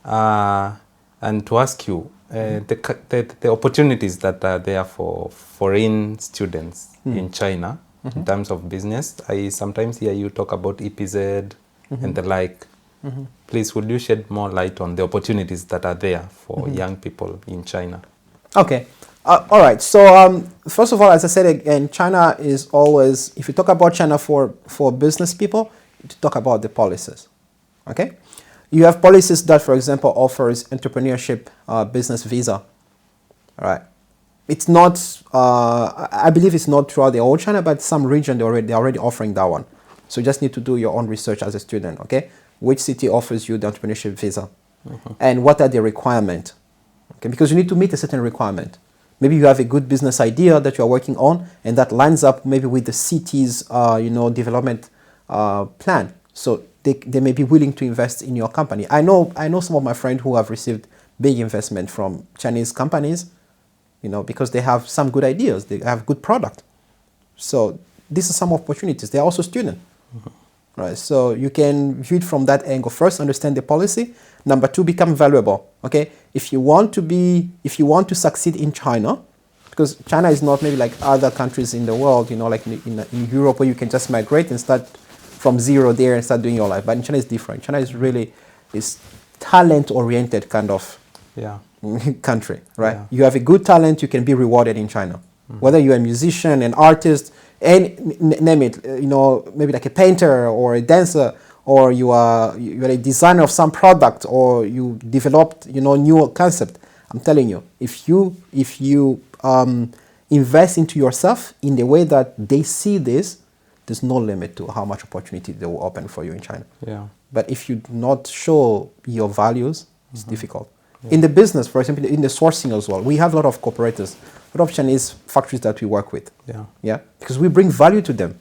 and to ask you the opportunities that are there for foreign students in China in terms of business. I sometimes hear you talk about EPZ and the like. Please, would you shed more light on the opportunities that are there for young people in China? Okay. All right. So first of all, as I said again, China is always, if you talk about China for business people, you talk about the policies. Okay. You have policies that, for example, offers entrepreneurship business visa. All right. It's not, I believe it's not throughout the whole China, but some region they're already offering that one. So you just need to do your own research as a student. Okay. Which city offers you the entrepreneurship visa? And what are the requirements? Okay. Because you need to meet a certain requirement. Maybe you have a good business idea that you are working on, and that lines up maybe with the city's, development plan. So they may be willing to invest in your company. I know some of my friends who have received big investment from Chinese companies, because they have some good ideas, they have good product. So these are some opportunities. They are also students, right? So you can view it from that angle. First, understand the policy. Number two, become valuable. Okay, if you want to succeed in China, because China is not maybe like other countries in the world, like in Europe, where you can just migrate and start from zero there and start doing your life. But in China is different. China is really talent-oriented kind of country, right? Yeah. You have a good talent, you can be rewarded in China. Whether you're a musician, an artist, name it, maybe like a painter or a dancer, or you're a designer of some product, or you developed, new concept. I'm telling you, if you invest into yourself in the way that they see this, there's no limit to how much opportunity they will open for you in China. Yeah. But if you do not show your values, it's difficult. Yeah. In the business, for example, in the sourcing as well, we have a lot of cooperators, a lot of Chinese factories that we work with. Yeah. Because we bring value to them.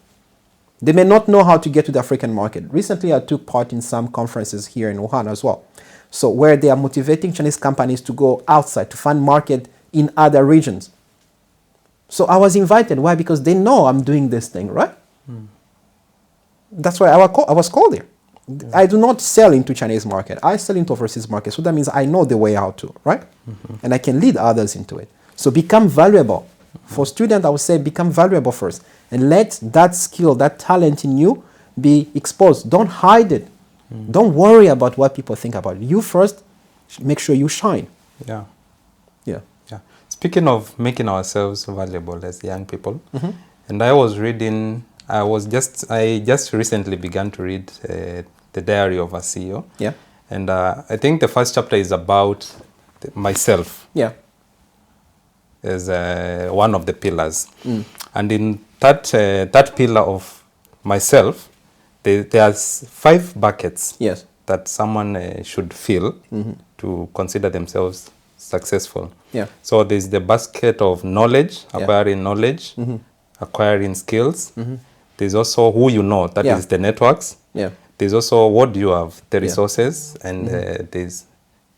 They may not know how to get to the African market. Recently, I took part in some conferences here in Wuhan as well. So where they are motivating Chinese companies to go outside, to find market in other regions. So I was invited. Why? Because they know I'm doing this thing, right? That's why I was called there. Yeah. I do not sell into Chinese market. I sell into overseas market. So that means I know the way how to, right? And I can lead others into it. So become valuable. For students, I would say become valuable first. And let that skill, that talent in you be exposed. Don't hide it. Don't worry about what people think about it. You first, make sure you shine. Yeah. Yeah. Yeah. Speaking of making ourselves valuable as young people, and I just recently began to read The Diary of a CEO. Yeah. And I think the first chapter is about myself. Yeah. As one of the pillars. And in that pillar of myself, there's 5 buckets that someone should fill to consider themselves successful. Yeah. So there's the basket of knowledge, acquiring knowledge, acquiring skills. There's also who you know, that is the networks. Yeah. there's also what do you have, the resources, and there's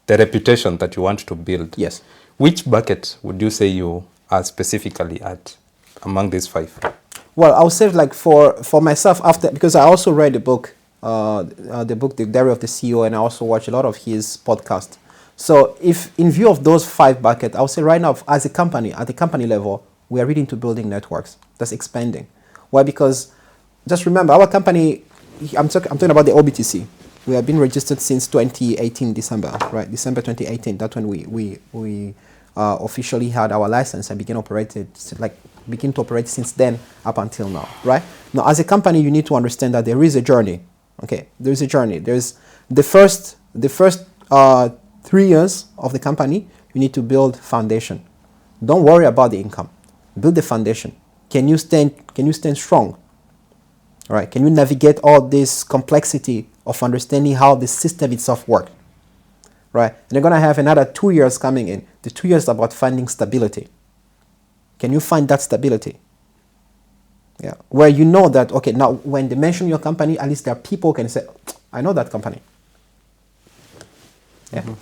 the reputation that you want to build. Yes. Which bucket would you say you are specifically at among these 5? Well, I'll say like for myself after, because I also read the book, The Diary of the CEO, and I also watch a lot of his podcast. So if in view of those 5 buckets, I'll say right now as a company, at the company level, we are really into building networks. That's expanding. Why? Because just remember our company, I'm talking about the OBTC. We have been registered since 2018 December, right? December 2018. That's when we officially had our license and begin to operate since then up until now, right? Now, as a company, you need to understand that there is a journey. Okay, there is a journey. There's the first 3 years of the company. You need to build foundation. Don't worry about the income. Build the foundation. Can you stand strong? All right. Can you navigate all this complexity of understanding how the system itself works? Right. And you're gonna have another 2 years coming in. The 2 years about finding stability. Can you find that stability? Yeah. Where you know that, okay, now when they mention your company, at least there are people who can say, I know that company. Yeah. And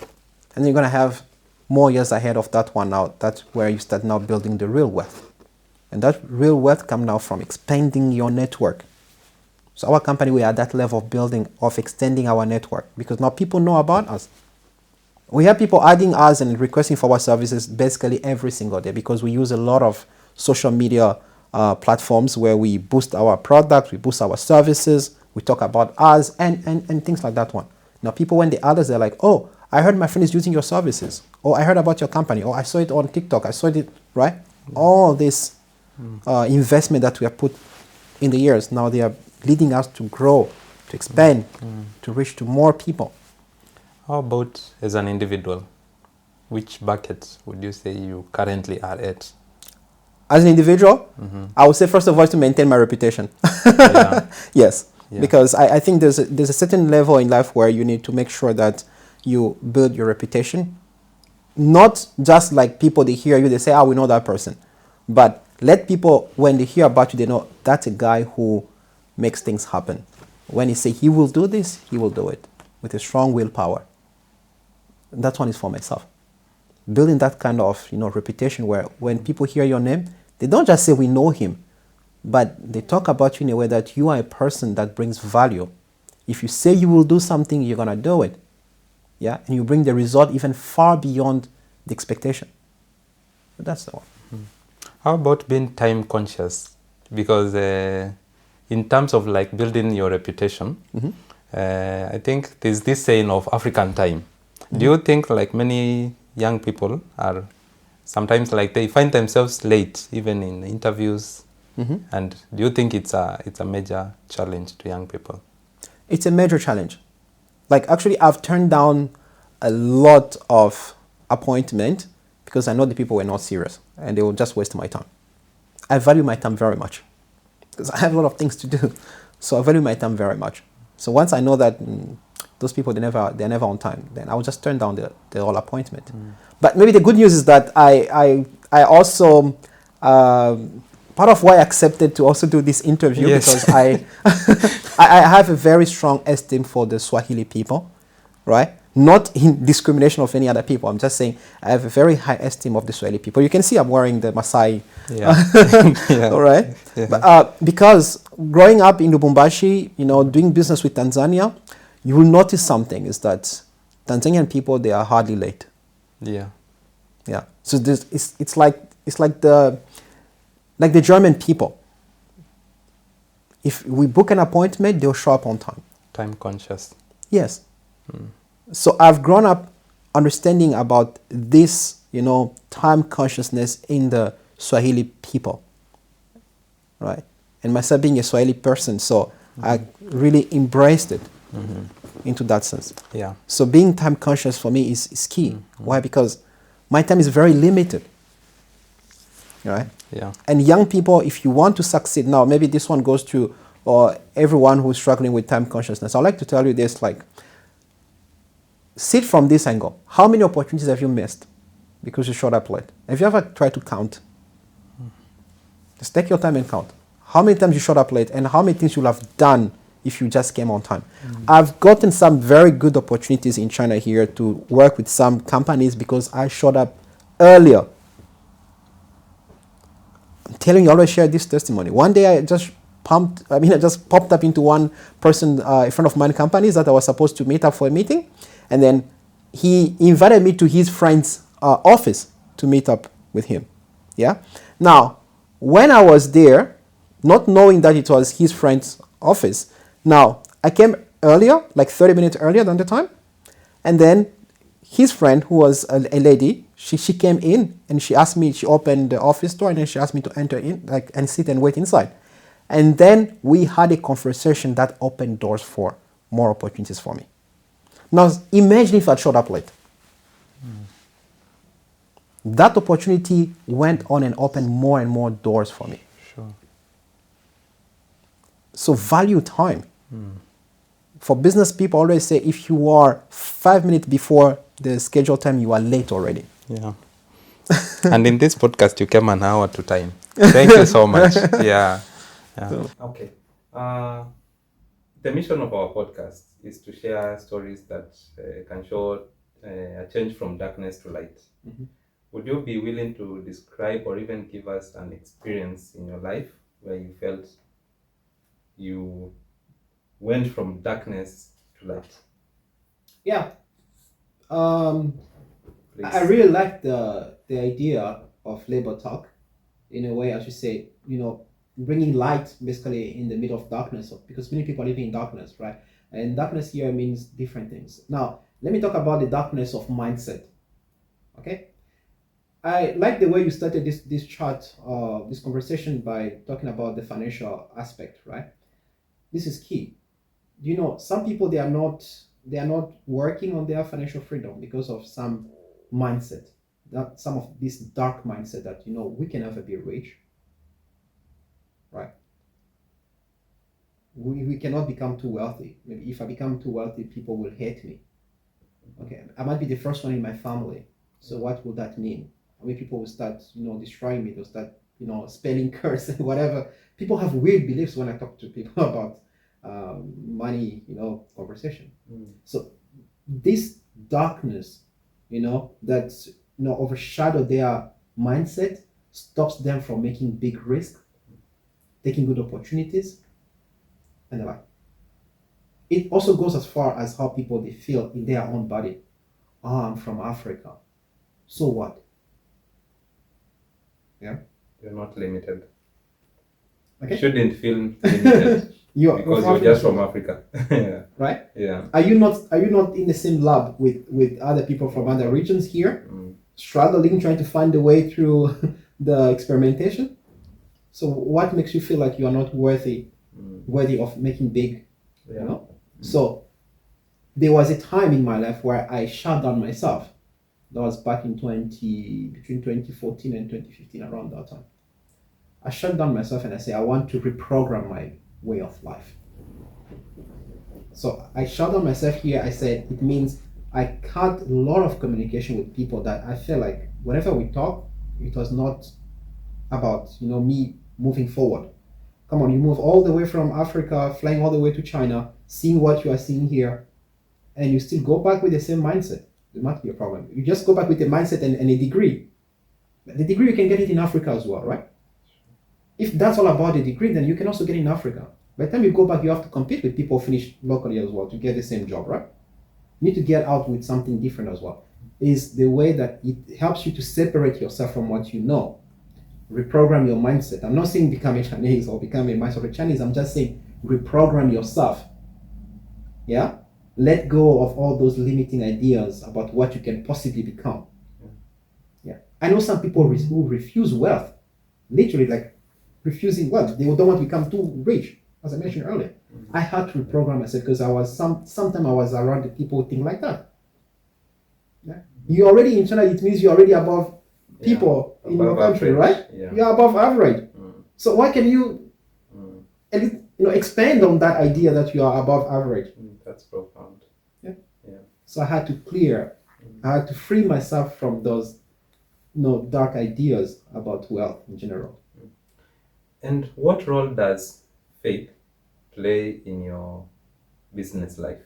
then you're gonna have more years ahead of that one now. That's where you start now building the real wealth. And that real wealth comes now from expanding your network. So our company, we are at that level of extending our network because now people know about us. We have people adding us and requesting for our services basically every single day because we use a lot of social media platforms where we boost our products, we boost our services, we talk about us and things like that one. Now people, when they add us, they're like, oh, I heard my friend is using your services. Or I heard about your company. Or I saw it on TikTok. I saw it, right? All this investment that we have put in the years, now they are leading us to grow, to expand, to reach to more people. How about as an individual? Which bucket would you say you currently are at? As an individual, I would say first of all to maintain my reputation. Yes, because I think there's a certain level in life where you need to make sure that you build your reputation. Not just like people, they hear you, they say, we know that person. But let people, when they hear about you, they know that's a guy who makes things happen. When he say he will do this, he will do it with a strong willpower. And that one is for myself. Building that kind of reputation where when people hear your name, they don't just say we know him, but they talk about you in a way that you are a person that brings value. If you say you will do something, you're going to do it. Yeah, and you bring the result even far beyond the expectation. But that's the one. How about being time conscious? Because in terms of like building your reputation, I think there's this saying of African time. Do you think like many young people are sometimes like they find themselves late even in interviews? And do you think it's a major challenge to young people? It's a major challenge. Like actually I've turned down a lot of appointment because I know the people were not serious and they will just waste my time. I value my time very much because I have a lot of things to do. So I value my time very much. So once I know that those people, they're never on time, then I will just turn down the whole appointment. But maybe the good news is that I also, part of why I accepted to also do this interview because I have a very strong esteem for the Swahili people, right? Not in discrimination of any other people. I'm just saying I have a very high esteem of the Swahili people. You can see I'm wearing the Maasai. All right? Yeah. But, because growing up in Lubumbashi, doing business with Tanzania, you will notice something is that Tanzanian people, they are hardly late. Yeah. So it's like the German people. If we book an appointment, they'll show up on time. Time conscious. Yes. So I've grown up understanding about this, time consciousness in the Swahili people, right? And myself being a Swahili person, so I really embraced it into that sense. Yeah. So being time conscious for me is key. Why? Because my time is very limited, right? Yeah. And young people, if you want to succeed now, maybe this one goes to everyone who's struggling with time consciousness. I'd like to tell you this, sit from this angle. How many opportunities have you missed because you showed up late? Have you ever tried to count? Just take your time and count. How many times you showed up late and how many things you'll have done if you just came on time. I've gotten some very good opportunities in China here to work with some companies because I showed up earlier. I'm telling you, I always share this testimony. One day I just popped up into one person in front of my companies that I was supposed to meet up for a meeting. And then he invited me to his friend's office to meet up with him. Yeah. Now, when I was there, not knowing that it was his friend's office, now I came earlier, like 30 minutes earlier than the time. And then his friend, who was a lady, she came in and she asked me, she opened the office door and then she asked me to enter in, like, and sit and wait inside. And then we had a conversation that opened doors for more opportunities for me. Now, imagine if I showed up late. That opportunity went on and opened more and more doors for me. Sure. So value time. For business people, always say if you are 5 minutes before the scheduled time, you are late already. Yeah. And in this podcast, you came an hour to time. Thank you so much. Yeah. Okay. The mission of our podcast is to share stories that can show a change from darkness to light. Would you be willing to describe or even give us an experience in your life where you felt you went from darkness to light? Yeah. I really like the idea of labor talk, in a way, as you say, bringing light basically in the middle of darkness, because many people are living in darkness, right? And darkness here means different things. Now, let me talk about the darkness of mindset. Okay? I like the way you started this chat, this conversation by talking about the financial aspect, right? This is key. Some people, they are not working on their financial freedom because of some mindset, that some of this dark mindset that we can never be rich, right? We cannot become too wealthy. Maybe if I become too wealthy, people will hate me. Okay, I might be the first one in my family. So what would that mean? I mean, people will start, destroying me. They'll start, spelling curse and whatever. People have weird beliefs when I talk to people about money, conversation. So this darkness, that overshadow their mindset, stops them from making big risks, taking good opportunities, and the like. It also goes as far as how people they feel in their own body. I'm from Africa. So what? Yeah. You're not limited. Okay. You shouldn't feel limited because you're just from Africa. Yeah. Right? Yeah. Are you not in the same lab with other people from other regions here, struggling, trying to find a way through the experimentation? So what makes you feel like you are not worthy of making big, So there was a time in my life where I shut down myself. That was back in between 2014 and 2015, around that time. I shut down myself and I say, I want to reprogram my way of life. So I shut down myself here. I said, it means I cut a lot of communication with people that I feel like whenever we talk, it was not about, me moving forward. Come on, you move all the way from Africa, flying all the way to China, seeing what you are seeing here, and you still go back with the same mindset. There might be a problem. You just go back with a mindset and a degree. The degree, you can get it in Africa as well, right? If that's all about the degree, then you can also get it in Africa. By the time you go back, you have to compete with people finished locally as well to get the same job, right? You need to get out with something different as well. Is the way that it helps you to separate yourself from what you know. Reprogram your mindset. I'm not saying become a Chinese or become a mindset of a Chinese. I'm just saying reprogram yourself. Yeah? Let go of all those limiting ideas about what you can possibly become. Yeah. I know some people who refuse wealth. Literally, like refusing wealth. They don't want to become too rich, as I mentioned earlier. I had to reprogram myself because I was sometimes I was around the people who think like that. Yeah? You're already in China, it means you're already above people in your country, average. right? Yeah. You're above average. So why can you expand on that idea that you are above average? That's profound. Yeah. Yeah. So I had to free myself from those dark ideas about wealth in general. And what role does faith play in your business life?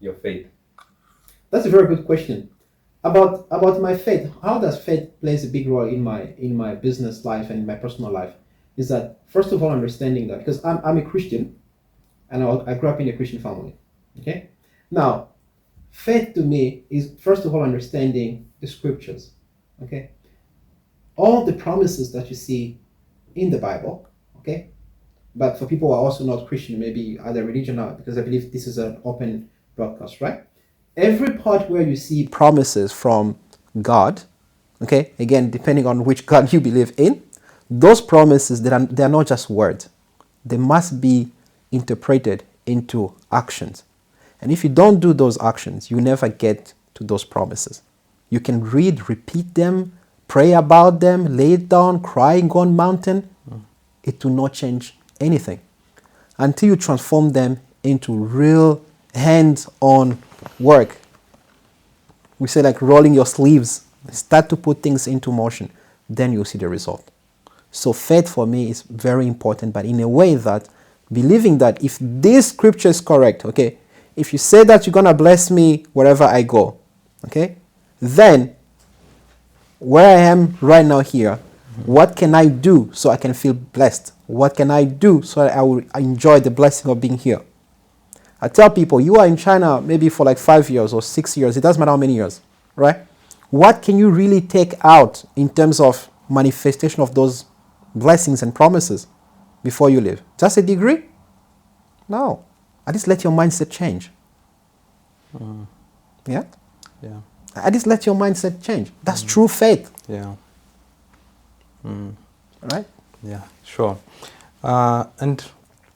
Your faith. That's a very good question. About my faith, how does faith plays a big role in my business life and in my personal life? Is that first of all understanding that, because I'm a Christian, and I grew up in a Christian family. Okay, now faith to me is first of all understanding the scriptures. Okay, all the promises that you see in the Bible. Okay, but for people who are also not Christian, maybe other religion, because I believe this is an open broadcast, right? Every part where you see promises from God, okay, again, depending on which God you believe in, those promises, they are not just words. They must be interpreted into actions. And if you don't do those actions, you never get to those promises. You can read, repeat them, pray about them, lay it down, crying on mountain. It will not change anything until you transform them into real hands-on work. We say like rolling your sleeves, start to put things into motion, then you'll see the result. So faith for me is very important, but in a way that believing that if this scripture is correct, okay, if you say that you're going to bless me wherever I go, okay, then where I am right now here, what can I do so I can feel blessed? What can I do so that I will enjoy the blessing of being here? I tell people, you are in China maybe for like 5 years or 6 years. It doesn't matter how many years, right? What can you really take out in terms of manifestation of those blessings and promises before you leave? Just a degree? No. At least let your mindset change. Yeah? Yeah. At least let your mindset change. That's true faith. Yeah. Right? Yeah, sure. And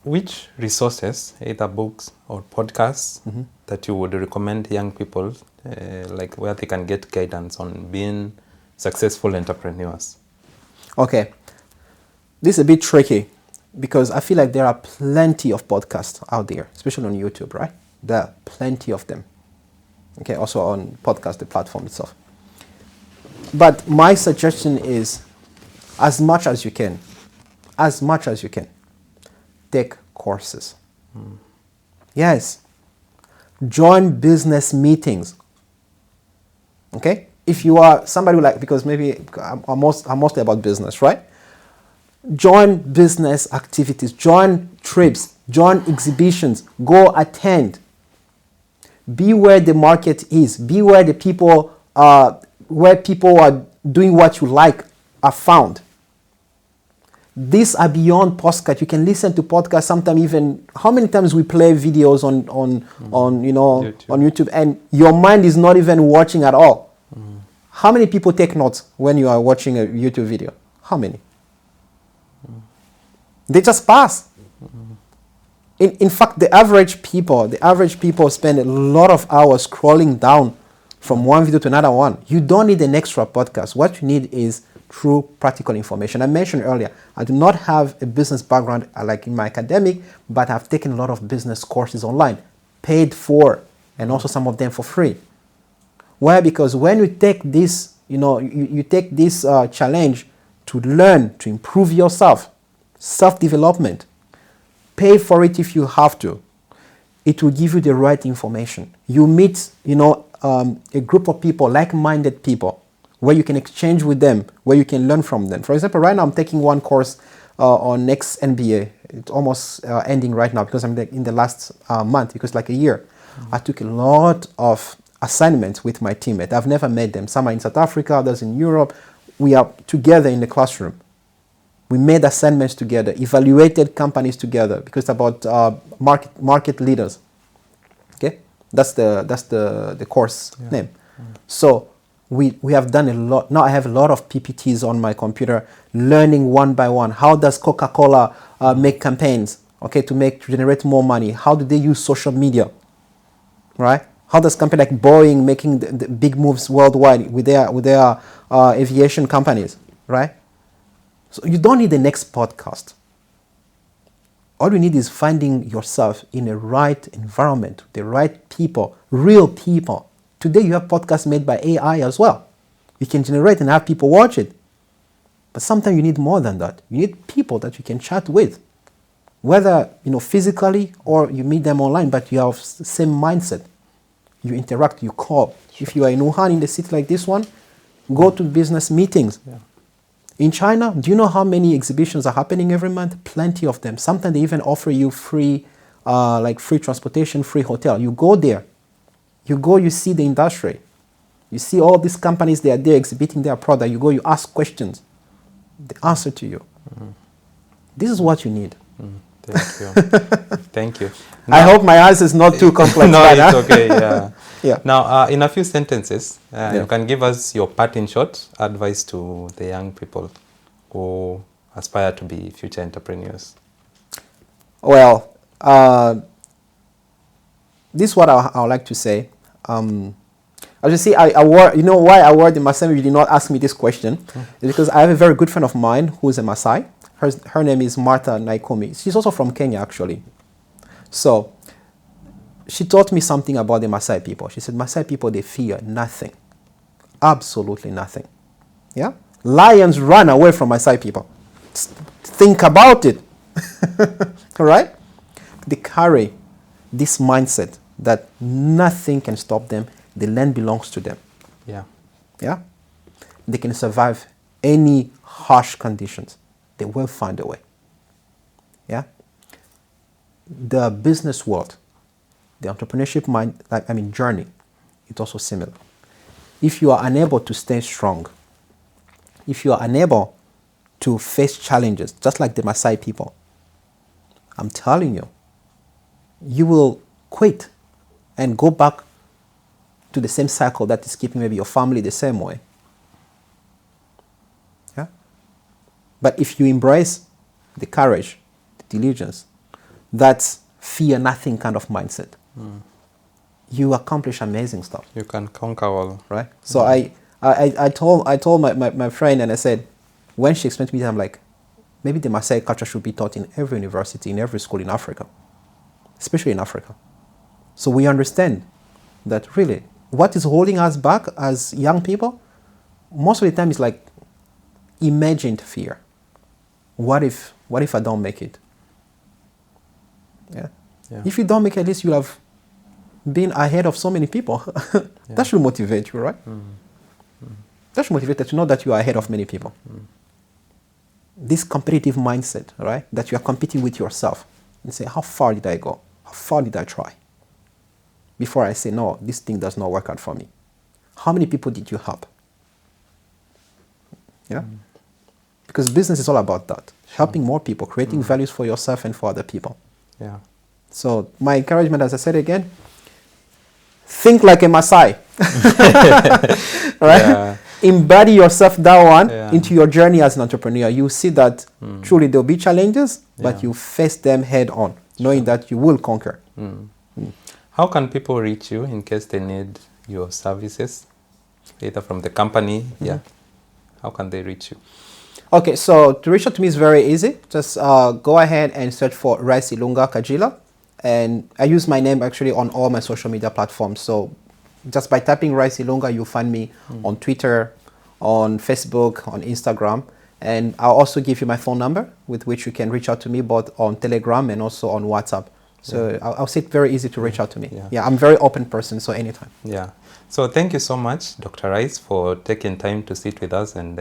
which resources, either books or podcasts, that you would recommend young people, like where they can get guidance on being successful entrepreneurs? Okay. This is a bit tricky because I feel like there are plenty of podcasts out there, especially on YouTube, right? There are plenty of them. Okay, also on podcast, the platform itself. But my suggestion is, as much as you can, take courses. Yes. Join business meetings. Okay? If you are somebody who because maybe I'm mostly about business, right? Join business activities, join trips, join exhibitions, go attend. Be where the market is. Be where the people where people are doing what you like are found. These are beyond podcast. You can listen to podcasts sometimes even how many times we play videos on YouTube. On YouTube and your mind is not even watching at all. How many people take notes when you are watching a YouTube video? How many? They just pass. In fact, the average people spend a lot of hours scrolling down from one video to another one. You don't need an extra podcast. What you need is true practical information. I mentioned earlier, I do not have a business background like in my academic, but I've taken a lot of business courses online, paid for, and also some of them for free. Why? Because when you take this, you take this challenge to learn, to improve yourself, self-development, pay for it if you have to. It will give you the right information. You meet, a group of people, like-minded people, where you can exchange with them, where you can learn from them. For example, right now I'm taking one course on next NBA. It's almost ending right now because I'm in the last month, because like a year. I took a lot of assignments with my teammate. I've never met them. Some are in South Africa, others in Europe. We are together in the classroom. We made assignments together, evaluated companies together, because it's about market leaders. Okay, that's the course name. So we have done a lot. Now I have a lot of PPTs on my computer, learning one by one. How does Coca-Cola make campaigns? Okay, to generate more money. How do they use social media? Right? How does company like Boeing making the big moves worldwide with their aviation companies? Right? So you don't need the next podcast. All you need is finding yourself in the right environment, the right people, real people. Today you have podcasts made by AI as well. You can generate and have people watch it. But sometimes you need more than that. You need people that you can chat with. whether physically or you meet them online, but you have the same mindset. You interact, you call. Sure. If you are in Wuhan, in the city like this one, go to business meetings. Yeah. In China, do you know how many exhibitions are happening every month? Plenty of them. Sometimes they even offer you free, free transportation, free hotel. You go there. You go, you see the industry. You see all these companies, they are there exhibiting their product. You go, you ask questions. They answer to you. Mm-hmm. This is what you need. Thank you. Thank you. Now, I hope my answer is not too complex. No, it's okay. Yeah. Yeah. Now, in a few sentences, you can give us your parting shot advice to the young people who aspire to be future entrepreneurs. Well, this is what I would like to say. As you see, you know why I awarded myself? You did not ask me this question. It's because I have a very good friend of mine who is a Maasai. Her name is Martha Naikomi. She's also from Kenya, actually. So she taught me something about the Maasai people. She said, Maasai people, they fear nothing. Absolutely nothing. Yeah? Lions run away from Maasai people. Think about it. All right? They carry this mindset that nothing can stop them. The land belongs to them. Yeah. Yeah? They can survive any harsh conditions. They will find a way. Yeah? The business world, the entrepreneurship journey, it's also similar. If you are unable to stay strong, if you are unable to face challenges, just like the Maasai people, I'm telling you, you will quit and go back to the same cycle that is keeping maybe your family the same way. Yeah? But if you embrace the courage, the diligence, that fear nothing kind of mindset, you accomplish amazing stuff. You can conquer all. Right? So I told my friend, and I said, when she explained to me, I'm like, maybe the Maasai culture should be taught in every university, in every school in Africa, especially in Africa. So we understand that really what is holding us back as young people, most of the time is like imagined fear. What if I don't make it? Yeah. If you don't make it, at least you have been ahead of so many people. That should motivate you, right? That should motivate you to know that you are ahead of many people. This competitive mindset, right? That you are competing with yourself and say, how far did I go? How far did I try? Before I say, no, this thing does not work out for me. How many people did you help? Yeah? Because business is all about that. Helping more people, creating values for yourself and for other people. Yeah. So my encouragement, as I said again, think like a Maasai. Right? Yeah. Embody yourself that one into your journey as an entrepreneur. You see that truly there will be challenges, but you face them head on, knowing that you will conquer. How can people reach you in case they need your services, either from the company? Yeah. How can they reach you? Okay, so to reach out to me is very easy. Just go ahead and search for Rice Ilunga KAJILA. And I use my name actually on all my social media platforms. So just by typing Rice Ilunga, you'll find me on Twitter, on Facebook, on Instagram. And I'll also give you my phone number with which you can reach out to me both on Telegram and also on WhatsApp. So I'll say it's very easy to reach out to me. Yeah, I'm a very open person, so anytime. Yeah. So thank you so much, Dr. Rice, for taking time to sit with us and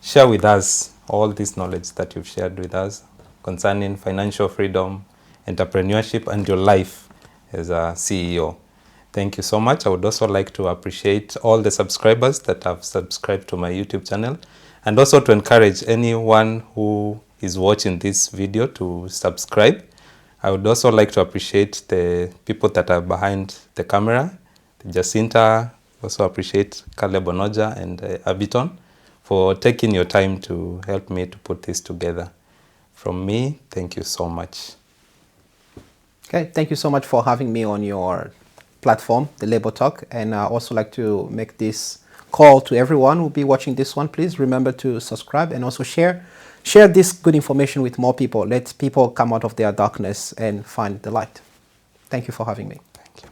share with us all this knowledge that you've shared with us concerning financial freedom, entrepreneurship, and your life as a CEO. Thank you so much. I would also like to appreciate all the subscribers that have subscribed to my YouTube channel, and also to encourage anyone who is watching this video to subscribe. I would also like to appreciate the people that are behind the camera, Jacinta, also appreciate Caleb Onoja and Abiton for taking your time to help me to put this together. From me, thank you so much. Okay, thank you so much for having me on your platform, the Labor Talk. And I also like to make this call to everyone who will be watching this one. Please remember to subscribe and also share this good information with more people. Let people come out of their darkness and find the light. Thank you for having me. Thank you.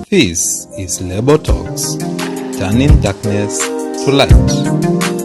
This is Labor Talks, turning darkness to light.